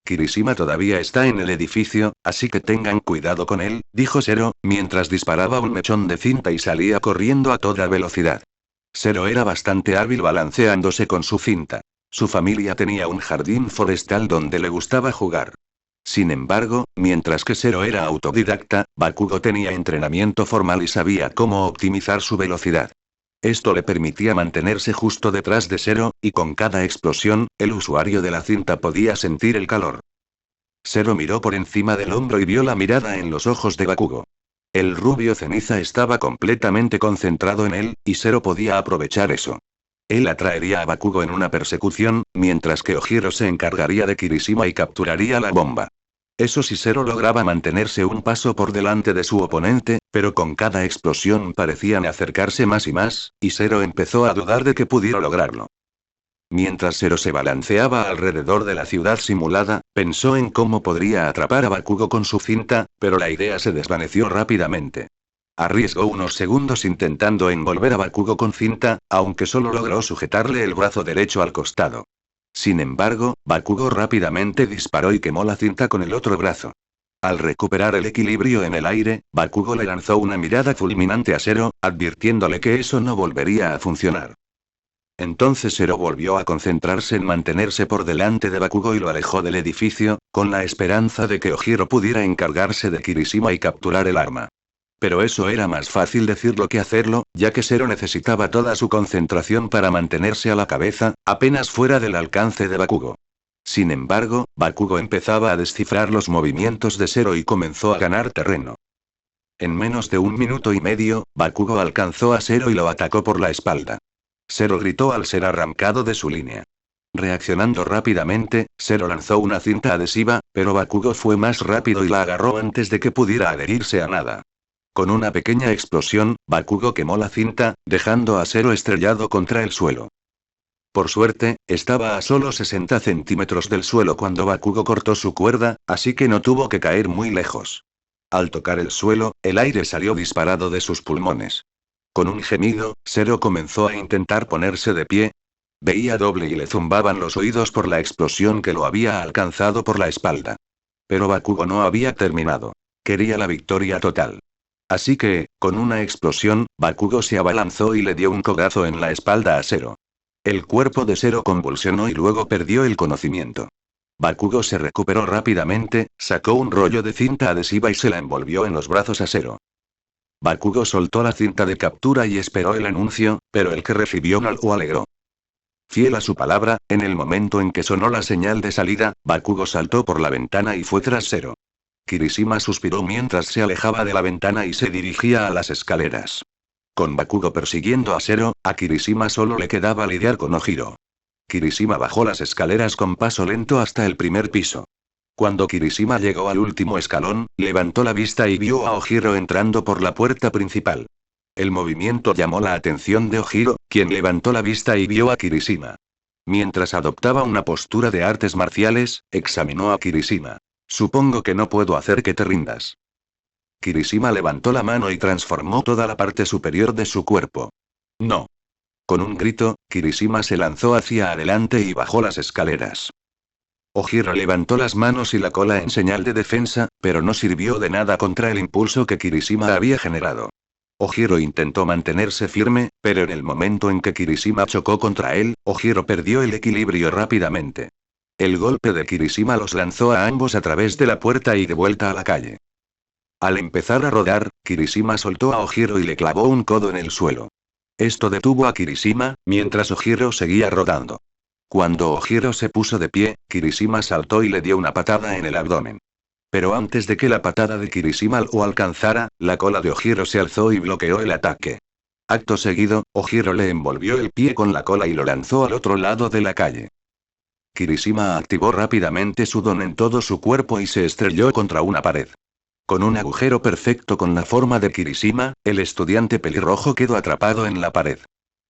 «Kirishima todavía está en el edificio, así que tengan cuidado con él», dijo Zero, mientras disparaba un mechón de cinta y salía corriendo a toda velocidad. Zero era bastante hábil balanceándose con su cinta. Su familia tenía un jardín forestal donde le gustaba jugar. Sin embargo, mientras que Zero era autodidacta, Bakugo tenía entrenamiento formal y sabía cómo optimizar su velocidad. Esto le permitía mantenerse justo detrás de Zero, y con cada explosión, el usuario de la cinta podía sentir el calor. Zero miró por encima del hombro y vio la mirada en los ojos de Bakugo. El rubio ceniza estaba completamente concentrado en él, y Zero podía aprovechar eso. Él atraería a Bakugo en una persecución, mientras que Ojiro se encargaría de Kirishima y capturaría la bomba. Eso si Zero lograba mantenerse un paso por delante de su oponente, pero con cada explosión parecían acercarse más y más, y Zero empezó a dudar de que pudiera lograrlo. Mientras Zero se balanceaba alrededor de la ciudad simulada, pensó en cómo podría atrapar a Bakugo con su cinta, pero la idea se desvaneció rápidamente. Arriesgó unos segundos intentando envolver a Bakugo con cinta, aunque solo logró sujetarle el brazo derecho al costado. Sin embargo, Bakugo rápidamente disparó y quemó la cinta con el otro brazo. Al recuperar el equilibrio en el aire, Bakugo le lanzó una mirada fulminante a Zero, advirtiéndole que eso no volvería a funcionar. Entonces Zero volvió a concentrarse en mantenerse por delante de Bakugo y lo alejó del edificio, con la esperanza de que Ojiro pudiera encargarse de Kirishima y capturar el arma. Pero eso era más fácil decirlo que hacerlo, ya que Zero necesitaba toda su concentración para mantenerse a la cabeza, apenas fuera del alcance de Bakugo. Sin embargo, Bakugo empezaba a descifrar los movimientos de Zero y comenzó a ganar terreno. En menos de 1 minuto y medio, Bakugo alcanzó a Zero y lo atacó por la espalda. Zero gritó al ser arrancado de su línea. Reaccionando rápidamente, Zero lanzó una cinta adhesiva, pero Bakugo fue más rápido y la agarró antes de que pudiera adherirse a nada. Con una pequeña explosión, Bakugo quemó la cinta, dejando a Zero estrellado contra el suelo. Por suerte, estaba a solo 60 centímetros del suelo cuando Bakugo cortó su cuerda, así que no tuvo que caer muy lejos. Al tocar el suelo, el aire salió disparado de sus pulmones. Con un gemido, Zero comenzó a intentar ponerse de pie. Veía doble y le zumbaban los oídos por la explosión que lo había alcanzado por la espalda. Pero Bakugo no había terminado. Quería la victoria total. Así que, con una explosión, Bakugo se abalanzó y le dio un codazo en la espalda a Zero. El cuerpo de Zero convulsionó y luego perdió el conocimiento. Bakugo se recuperó rápidamente, sacó un rollo de cinta adhesiva y se la envolvió en los brazos a Zero. Bakugo soltó la cinta de captura y esperó el anuncio, pero el que recibió no lo alegró. Fiel a su palabra, en el momento en que sonó la señal de salida, Bakugo saltó por la ventana y fue tras Zero. Kirishima suspiró mientras se alejaba de la ventana y se dirigía a las escaleras. Con Bakugo persiguiendo a Zero, a Kirishima solo le quedaba lidiar con Ojiro. Kirishima bajó las escaleras con paso lento hasta el primer piso. Cuando Kirishima llegó al último escalón, levantó la vista y vio a Ojiro entrando por la puerta principal. El movimiento llamó la atención de Ojiro, quien levantó la vista y vio a Kirishima. Mientras adoptaba una postura de artes marciales, examinó a Kirishima. «Supongo que no puedo hacer que te rindas». Kirishima levantó la mano y transformó toda la parte superior de su cuerpo. «No». Con un grito, Kirishima se lanzó hacia adelante y bajó las escaleras. Ojiro levantó las manos y la cola en señal de defensa, pero no sirvió de nada contra el impulso que Kirishima había generado. Ojiro intentó mantenerse firme, pero en el momento en que Kirishima chocó contra él, Ojiro perdió el equilibrio rápidamente. El golpe de Kirishima los lanzó a ambos a través de la puerta y de vuelta a la calle. Al empezar a rodar, Kirishima soltó a Ojiro y le clavó un codo en el suelo. Esto detuvo a Kirishima, mientras Ojiro seguía rodando. Cuando Ojiro se puso de pie, Kirishima saltó y le dio una patada en el abdomen. Pero antes de que la patada de Kirishima lo alcanzara, la cola de Ojiro se alzó y bloqueó el ataque. Acto seguido, Ojiro le envolvió el pie con la cola y lo lanzó al otro lado de la calle. Kirishima activó rápidamente su don en todo su cuerpo y se estrelló contra una pared. Con un agujero perfecto con la forma de Kirishima, el estudiante pelirrojo quedó atrapado en la pared.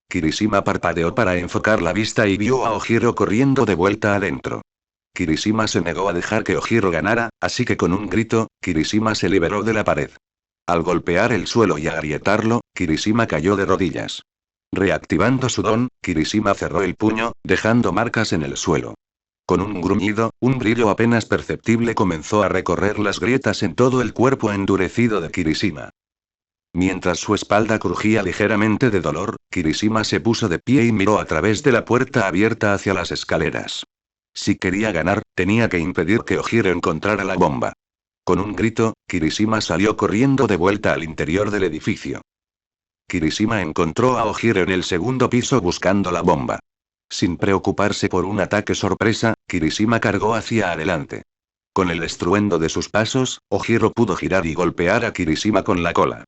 Kirishima parpadeó para enfocar la vista y vio a Ojiro corriendo de vuelta adentro. Kirishima se negó a dejar que Ojiro ganara, así que con un grito, Kirishima se liberó de la pared. Al golpear el suelo y agrietarlo, Kirishima cayó de rodillas. Reactivando su don, Kirishima cerró el puño, dejando marcas en el suelo. Con un gruñido, un brillo apenas perceptible comenzó a recorrer las grietas en todo el cuerpo endurecido de Kirishima. Mientras su espalda crujía ligeramente de dolor, Kirishima se puso de pie y miró a través de la puerta abierta hacia las escaleras. Si quería ganar, tenía que impedir que Ojiro encontrara la bomba. Con un grito, Kirishima salió corriendo de vuelta al interior del edificio. Kirishima encontró a Ojiro en el segundo piso buscando la bomba. Sin preocuparse por un ataque sorpresa, Kirishima cargó hacia adelante. Con el estruendo de sus pasos, Ojiro pudo girar y golpear a Kirishima con la cola.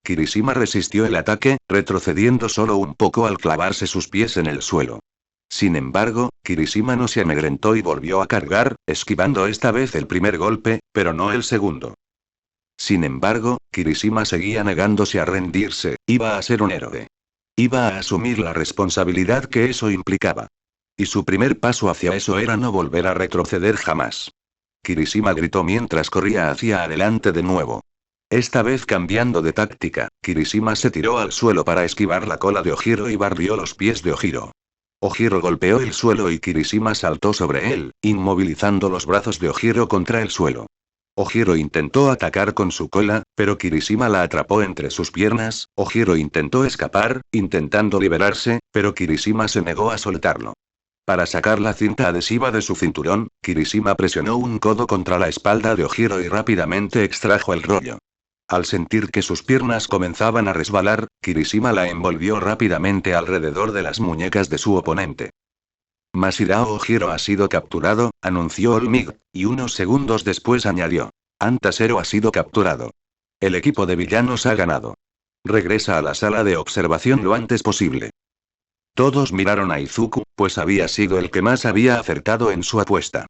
Kirishima resistió el ataque, retrocediendo solo un poco al clavarse sus pies en el suelo. Sin embargo, Kirishima no se amedrentó y volvió a cargar, esquivando esta vez el primer golpe, pero no el segundo. Sin embargo, Kirishima seguía negándose a rendirse, iba a ser un héroe. Iba a asumir la responsabilidad que eso implicaba. Y su primer paso hacia eso era no volver a retroceder jamás. Kirishima gritó mientras corría hacia adelante de nuevo. Esta vez cambiando de táctica, Kirishima se tiró al suelo para esquivar la cola de Ojiro y barrió los pies de Ojiro. Ojiro golpeó el suelo y Kirishima saltó sobre él, inmovilizando los brazos de Ojiro contra el suelo. Ojiro intentó atacar con su cola, pero Kirishima la atrapó entre sus piernas. Ojiro intentó escapar, intentando liberarse, pero Kirishima se negó a soltarlo. Para sacar la cinta adhesiva de su cinturón, Kirishima presionó un codo contra la espalda de Ojiro y rápidamente extrajo el rollo. Al sentir que sus piernas comenzaban a resbalar, Kirishima la envolvió rápidamente alrededor de las muñecas de su oponente. Masahiro Ojiro ha sido capturado, anunció All Might, y unos segundos después añadió. Anta Zero ha sido capturado. El equipo de villanos ha ganado. Regresa a la sala de observación lo antes posible. Todos miraron a Izuku, pues había sido el que más había acertado en su apuesta.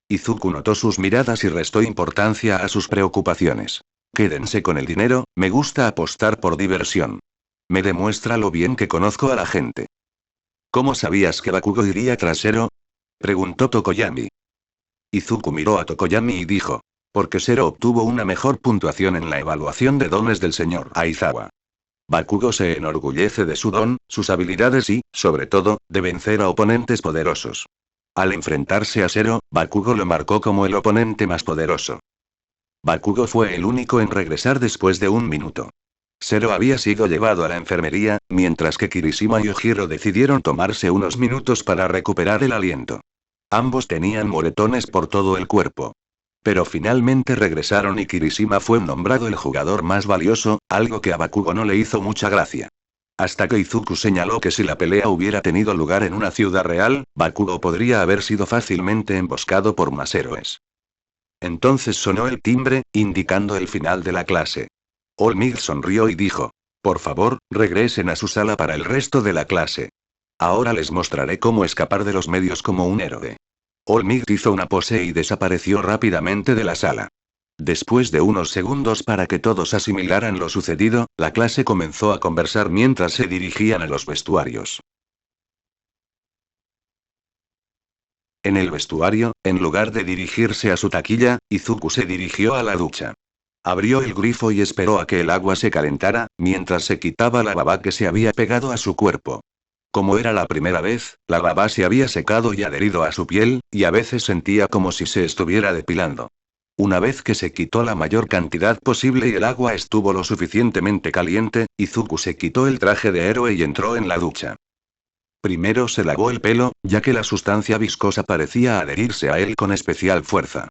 Izuku notó sus miradas y restó importancia a sus preocupaciones. Quédense con el dinero, me gusta apostar por diversión. Me demuestra lo bien que conozco a la gente. ¿Cómo sabías que Bakugo iría tras Zero? Preguntó Tokoyami. Izuku miró a Tokoyami y dijo. Porque Zero obtuvo una mejor puntuación en la evaluación de dones del señor Aizawa. Bakugo se enorgullece de su don, sus habilidades y, sobre todo, de vencer a oponentes poderosos. Al enfrentarse a Zero, Bakugo lo marcó como el oponente más poderoso. Bakugo fue el único en regresar después de un minuto. Zero había sido llevado a la enfermería, mientras que Kirishima y Ojiro decidieron tomarse unos minutos para recuperar el aliento. Ambos tenían moretones por todo el cuerpo. Pero finalmente regresaron y Kirishima fue nombrado el jugador más valioso, algo que a Bakugo no le hizo mucha gracia. Hasta que Izuku señaló que si la pelea hubiera tenido lugar en una ciudad real, Bakugo podría haber sido fácilmente emboscado por más héroes. Entonces sonó el timbre, indicando el final de la clase. All Might sonrió y dijo. Por favor, regresen a su sala para el resto de la clase. Ahora les mostraré cómo escapar de los medios como un héroe. All Might hizo una pose y desapareció rápidamente de la sala. Después de unos segundos para que todos asimilaran lo sucedido, la clase comenzó a conversar mientras se dirigían a los vestuarios. En el vestuario, en lugar de dirigirse a su taquilla, Izuku se dirigió a la ducha. Abrió el grifo y esperó a que el agua se calentara, mientras se quitaba la baba que se había pegado a su cuerpo. Como era la primera vez, la baba se había secado y adherido a su piel, y a veces sentía como si se estuviera depilando. Una vez que se quitó la mayor cantidad posible y el agua estuvo lo suficientemente caliente, Izuku se quitó el traje de héroe y entró en la ducha. Primero se lavó el pelo, ya que la sustancia viscosa parecía adherirse a él con especial fuerza.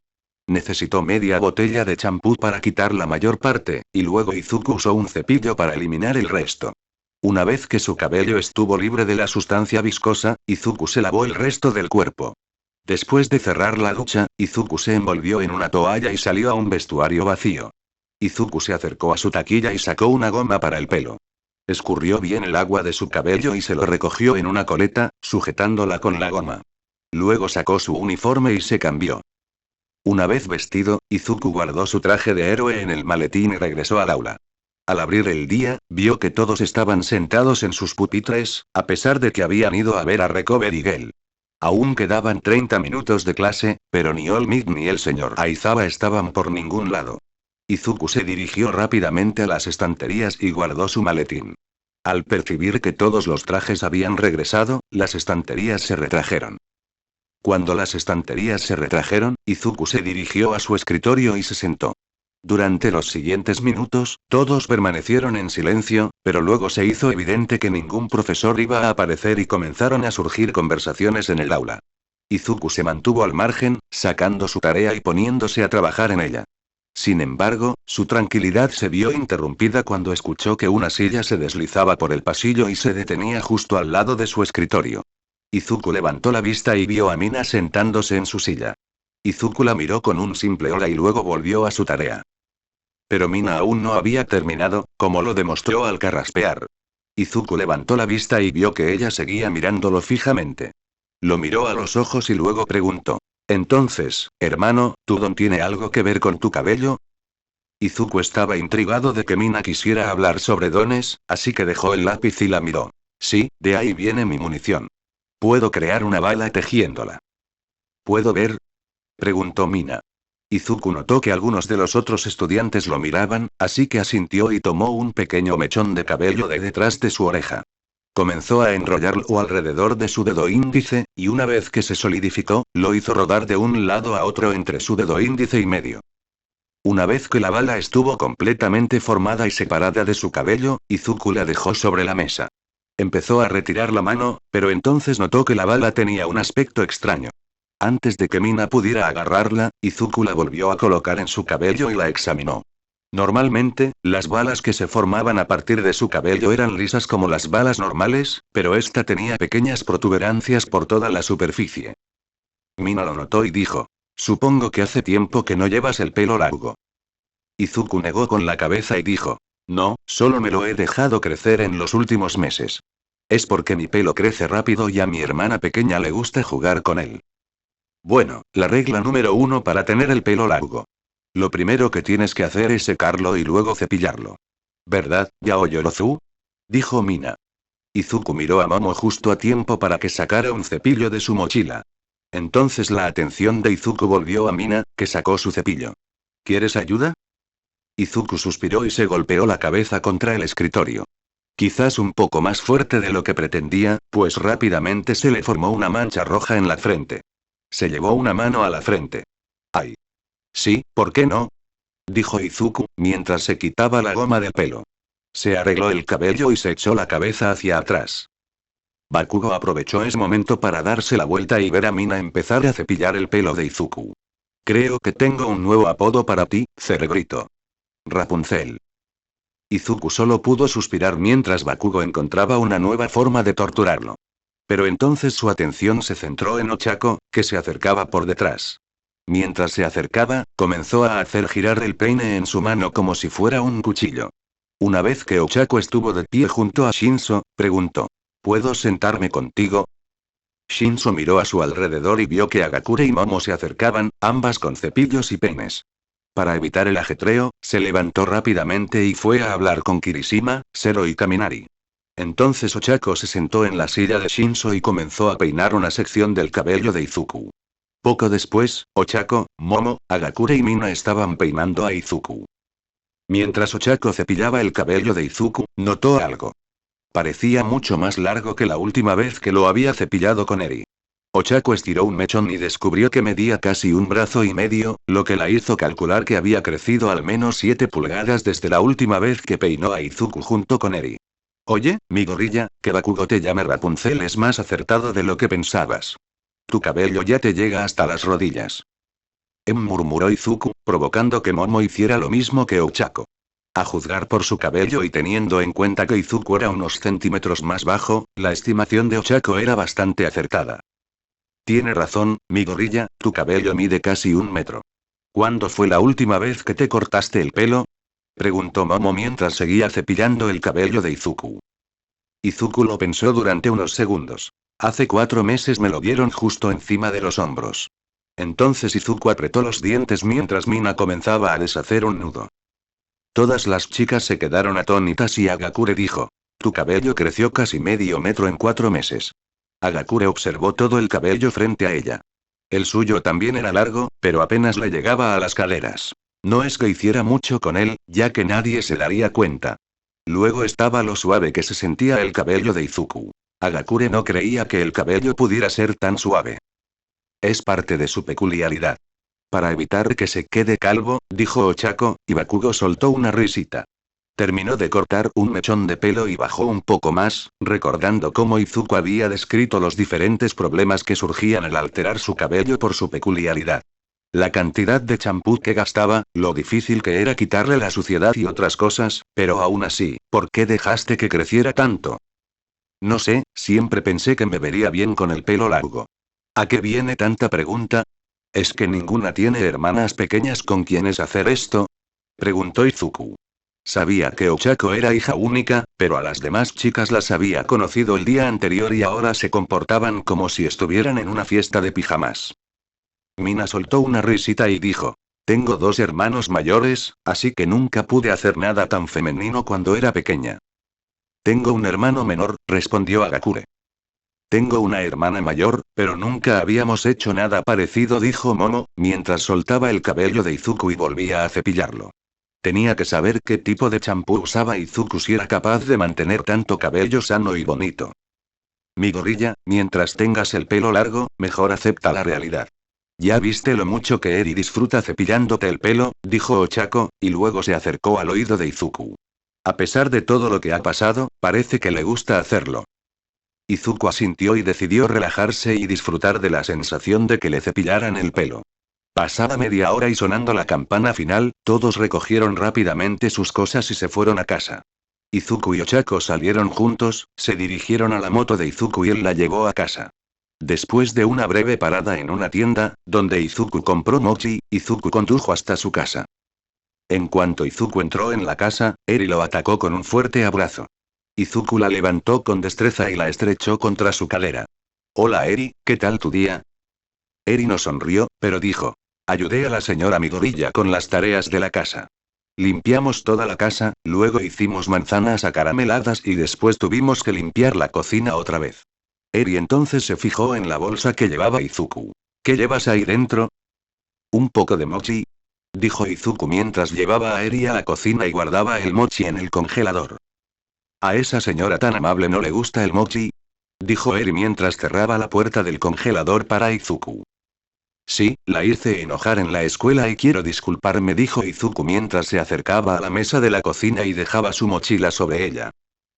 Necesitó media botella de champú para quitar la mayor parte, y luego Izuku usó un cepillo para eliminar el resto. Una vez que su cabello estuvo libre de la sustancia viscosa, Izuku se lavó el resto del cuerpo. Después de cerrar la ducha, Izuku se envolvió en una toalla y salió a un vestuario vacío. Izuku se acercó a su taquilla y sacó una goma para el pelo. Escurrió bien el agua de su cabello y se lo recogió en una coleta, sujetándola con la goma. Luego sacó su uniforme y se cambió. Una vez vestido, Izuku guardó su traje de héroe en el maletín y regresó al aula. Al abrir el día, vio que todos estaban sentados en sus pupitres, a pesar de que habían ido a ver a Recover y Gale. Aún quedaban 30 minutos de clase, pero ni Olmig ni el señor Aizawa estaban por ningún lado. Izuku se dirigió rápidamente a las estanterías y guardó su maletín. Al percibir que todos los trajes habían regresado, las estanterías se retrajeron. Cuando las estanterías se retrajeron, Izuku se dirigió a su escritorio y se sentó. Durante los siguientes minutos, todos permanecieron en silencio, pero luego se hizo evidente que ningún profesor iba a aparecer y comenzaron a surgir conversaciones en el aula. Izuku se mantuvo al margen, sacando su tarea y poniéndose a trabajar en ella. Sin embargo, su tranquilidad se vio interrumpida cuando escuchó que una silla se deslizaba por el pasillo y se detenía justo al lado de su escritorio. Izuku levantó la vista y vio a Mina sentándose en su silla. Izuku la miró con un simple hola y luego volvió a su tarea. Pero Mina aún no había terminado, como lo demostró al carraspear. Izuku levantó la vista y vio que ella seguía mirándolo fijamente. Lo miró a los ojos y luego preguntó: «Entonces, hermano, ¿tu don tiene algo que ver con tu cabello?» Izuku estaba intrigado de que Mina quisiera hablar sobre dones, así que dejó el lápiz y la miró. «Sí, de ahí viene mi munición. Puedo crear una bala tejiéndola». «¿Puedo ver?», preguntó Mina. Izuku notó que algunos de los otros estudiantes lo miraban, así que asintió y tomó un pequeño mechón de cabello de detrás de su oreja. Comenzó a enrollarlo alrededor de su dedo índice, y una vez que se solidificó, lo hizo rodar de un lado a otro entre su dedo índice y medio. Una vez que la bala estuvo completamente formada y separada de su cabello, Izuku la dejó sobre la mesa. Empezó a retirar la mano, pero entonces notó que la bala tenía un aspecto extraño. Antes de que Mina pudiera agarrarla, Izuku la volvió a colocar en su cabello y la examinó. Normalmente, las balas que se formaban a partir de su cabello eran lisas como las balas normales, pero esta tenía pequeñas protuberancias por toda la superficie. Mina lo notó y dijo: «Supongo que hace tiempo que no llevas el pelo largo». Izuku negó con la cabeza y dijo: «No, solo me lo he dejado crecer en los últimos meses. Es porque mi pelo crece rápido y a mi hermana pequeña le gusta jugar con él». Bueno, la regla número 1 para tener el pelo largo. Lo primero que tienes que hacer es secarlo y luego cepillarlo. ¿Verdad, Yaoyorozu?, dijo Mina. Izuku miró a Momo justo a tiempo para que sacara un cepillo de su mochila. Entonces la atención de Izuku volvió a Mina, que sacó su cepillo. ¿Quieres ayuda?, Izuku suspiró y se golpeó la cabeza contra el escritorio. Quizás un poco más fuerte de lo que pretendía, pues rápidamente se le formó una mancha roja en la frente. Se llevó una mano a la frente. ¡Ay! Sí, ¿por qué no?, dijo Izuku, mientras se quitaba la goma del pelo. Se arregló el cabello y se echó la cabeza hacia atrás. Bakugo aprovechó ese momento para darse la vuelta y ver a Mina empezar a cepillar el pelo de Izuku. «Creo que tengo un nuevo apodo para ti, cerebrito. Rapunzel». Izuku solo pudo suspirar mientras Bakugo encontraba una nueva forma de torturarlo. Pero entonces su atención se centró en Ochako, que se acercaba por detrás. Mientras se acercaba, comenzó a hacer girar el peine en su mano como si fuera un cuchillo. Una vez que Ochako estuvo de pie junto a Shinso, preguntó: «¿Puedo sentarme contigo?». Shinso miró a su alrededor y vio que Agakure y Momo se acercaban, ambas con cepillos y peines. Para evitar el ajetreo, se levantó rápidamente y fue a hablar con Kirishima, Zero y Kaminari. Entonces Ochako se sentó en la silla de Shinso y comenzó a peinar una sección del cabello de Izuku. Poco después, Ochako, Momo, Agakure y Mina estaban peinando a Izuku. Mientras Ochako cepillaba el cabello de Izuku, notó algo. Parecía mucho más largo que la última vez que lo había cepillado con Eri. Ochako estiró un mechón y descubrió que medía casi un brazo y medio, lo que la hizo calcular que había crecido al menos 7 pulgadas desde la última vez que peinó a Izuku junto con Eri. «Oye, mi gorrilla, que Bakugo te llame Rapunzel es más acertado de lo que pensabas. Tu cabello ya te llega hasta las rodillas». Murmuró Izuku, provocando que Momo hiciera lo mismo que Ochako. A juzgar por su cabello y teniendo en cuenta que Izuku era unos centímetros más bajo, la estimación de Ochako era bastante acertada. «Tiene razón, mi gorrilla, tu cabello mide casi 1 metro. ¿Cuándo fue la última vez que te cortaste el pelo?», Preguntó Momo mientras seguía cepillando el cabello de Izuku. Izuku lo pensó durante unos segundos. Hace 4 meses me lo dieron justo encima de los hombros. Entonces Izuku apretó los dientes mientras Mina comenzaba a deshacer un nudo. Todas las chicas se quedaron atónitas y Agakure dijo: tu cabello creció casi medio metro en 4 meses. Agakure observó todo el cabello frente a ella. El suyo también era largo, pero apenas le llegaba a las caderas. No es que hiciera mucho con él, ya que nadie se daría cuenta. Luego estaba lo suave que se sentía el cabello de Izuku. Agakure no creía que el cabello pudiera ser tan suave. Es parte de su peculiaridad. Para evitar que se quede calvo, dijo Ochako, y Bakugo soltó una risita. Terminó de cortar un mechón de pelo y bajó un poco más, recordando cómo Izuku había descrito los diferentes problemas que surgían al alterar su cabello por su peculiaridad. La cantidad de champú que gastaba, lo difícil que era quitarle la suciedad y otras cosas, pero aún así, ¿por qué dejaste que creciera tanto? No sé, siempre pensé que me vería bien con el pelo largo. ¿A qué viene tanta pregunta? ¿Es que ninguna tiene hermanas pequeñas con quienes hacer esto? Preguntó Izuku. Sabía que Ochako era hija única, pero a las demás chicas las había conocido el día anterior y ahora se comportaban como si estuvieran en una fiesta de pijamas. Mina soltó una risita y dijo: tengo 2 hermanos mayores, así que nunca pude hacer nada tan femenino cuando era pequeña. Tengo un hermano menor, respondió Agakure. Tengo una hermana mayor, pero nunca habíamos hecho nada parecido, dijo Momo, mientras soltaba el cabello de Izuku y volvía a cepillarlo. Tenía que saber qué tipo de champú usaba Izuku si era capaz de mantener tanto cabello sano y bonito. Mi gorilla, mientras tengas el pelo largo, mejor acepta la realidad. Ya viste lo mucho que Eri disfruta cepillándote el pelo, dijo Ochako, y luego se acercó al oído de Izuku. A pesar de todo lo que ha pasado, parece que le gusta hacerlo. Izuku asintió y decidió relajarse y disfrutar de la sensación de que le cepillaran el pelo. Pasada media hora y sonando la campana final, todos recogieron rápidamente sus cosas y se fueron a casa. Izuku y Ochako salieron juntos, se dirigieron a la moto de Izuku y él la llevó a casa. Después de una breve parada en una tienda, donde Izuku compró mochi, Izuku condujo hasta su casa. En cuanto Izuku entró en la casa, Eri lo atacó con un fuerte abrazo. Izuku la levantó con destreza y la estrechó contra su cadera. Hola Eri, ¿qué tal tu día? Eri no sonrió, pero dijo: ayudé a la señora Midoriya con las tareas de la casa. Limpiamos toda la casa, luego hicimos manzanas acarameladas y después tuvimos que limpiar la cocina otra vez. Eri entonces se fijó en la bolsa que llevaba Izuku. ¿Qué llevas ahí dentro? Un poco de mochi, dijo Izuku mientras llevaba a Eri a la cocina y guardaba el mochi en el congelador. ¿A esa señora tan amable no le gusta el mochi?, dijo Eri mientras cerraba la puerta del congelador para Izuku. Sí, la hice enojar en la escuela y quiero disculparme, dijo Izuku mientras se acercaba a la mesa de la cocina y dejaba su mochila sobre ella.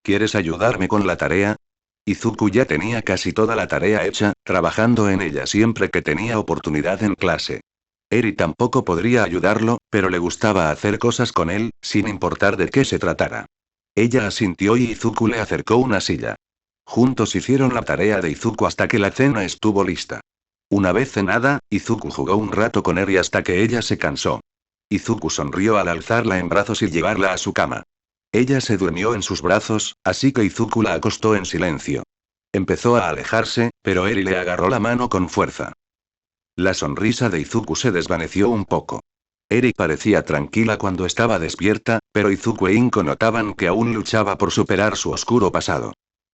¿Quieres ayudarme con la tarea? Izuku ya tenía casi toda la tarea hecha, trabajando en ella siempre que tenía oportunidad en clase. Eri tampoco podría ayudarlo, pero le gustaba hacer cosas con él, sin importar de qué se tratara. Ella asintió y Izuku le acercó una silla. Juntos hicieron la tarea de Izuku hasta que la cena estuvo lista. Una vez cenada, Izuku jugó un rato con Eri hasta que ella se cansó. Izuku sonrió al alzarla en brazos y llevarla a su cama. Ella se durmió en sus brazos, así que Izuku la acostó en silencio. Empezó a alejarse, pero Eri le agarró la mano con fuerza. La sonrisa de Izuku se desvaneció un poco. Eri parecía tranquila cuando estaba despierta, pero Izuku e Inko notaban que aún luchaba por superar su oscuro pasado.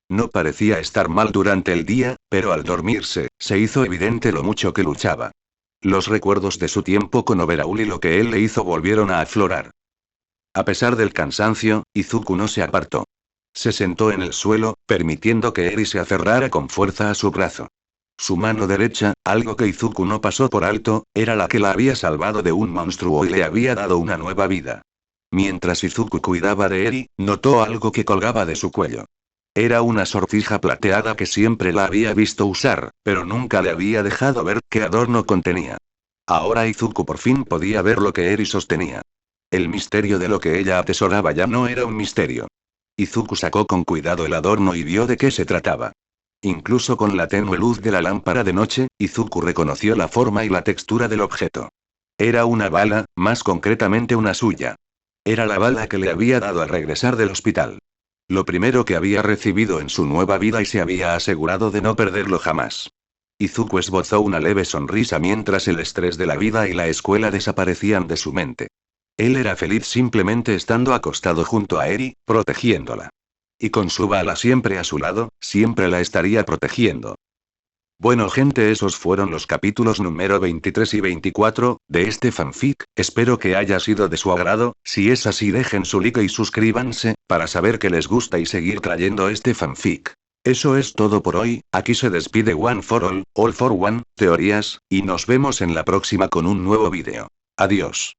No parecía estar mal durante el día, pero al dormirse, se hizo evidente lo mucho que luchaba. Los recuerdos de su tiempo con Oberaul y lo que él le hizo volvieron a aflorar. A pesar del cansancio, Izuku no se apartó. Se sentó en el suelo, permitiendo que Eri se aferrara con fuerza a su brazo. Su mano derecha, algo que Izuku no pasó por alto, era la que la había salvado de un monstruo y le había dado una nueva vida. Mientras Izuku cuidaba de Eri, notó algo que colgaba de su cuello. Era una sortija plateada que siempre la había visto usar, pero nunca le había dejado ver qué adorno contenía. Ahora Izuku por fin podía ver lo que Eri sostenía. El misterio de lo que ella atesoraba ya no era un misterio. Izuku sacó con cuidado el adorno y vio de qué se trataba. Incluso con la tenue luz de la lámpara de noche, Izuku reconoció la forma y la textura del objeto. Era una bala, más concretamente una suya. Era la bala que le había dado al regresar del hospital. Lo primero que había recibido en su nueva vida y se había asegurado de no perderlo jamás. Izuku esbozó una leve sonrisa mientras el estrés de la vida y la escuela desaparecían de su mente. Él era feliz simplemente estando acostado junto a Eri, protegiéndola. Y con su bala siempre a su lado, siempre la estaría protegiendo. Bueno gente, esos fueron los capítulos número 23 y 24, de este fanfic, espero que haya sido de su agrado, si es así dejen su like y suscríbanse, para saber que les gusta y seguir trayendo este fanfic. Eso es todo por hoy, aquí se despide One for All for One, teorías, y nos vemos en la próxima con un nuevo vídeo. Adiós.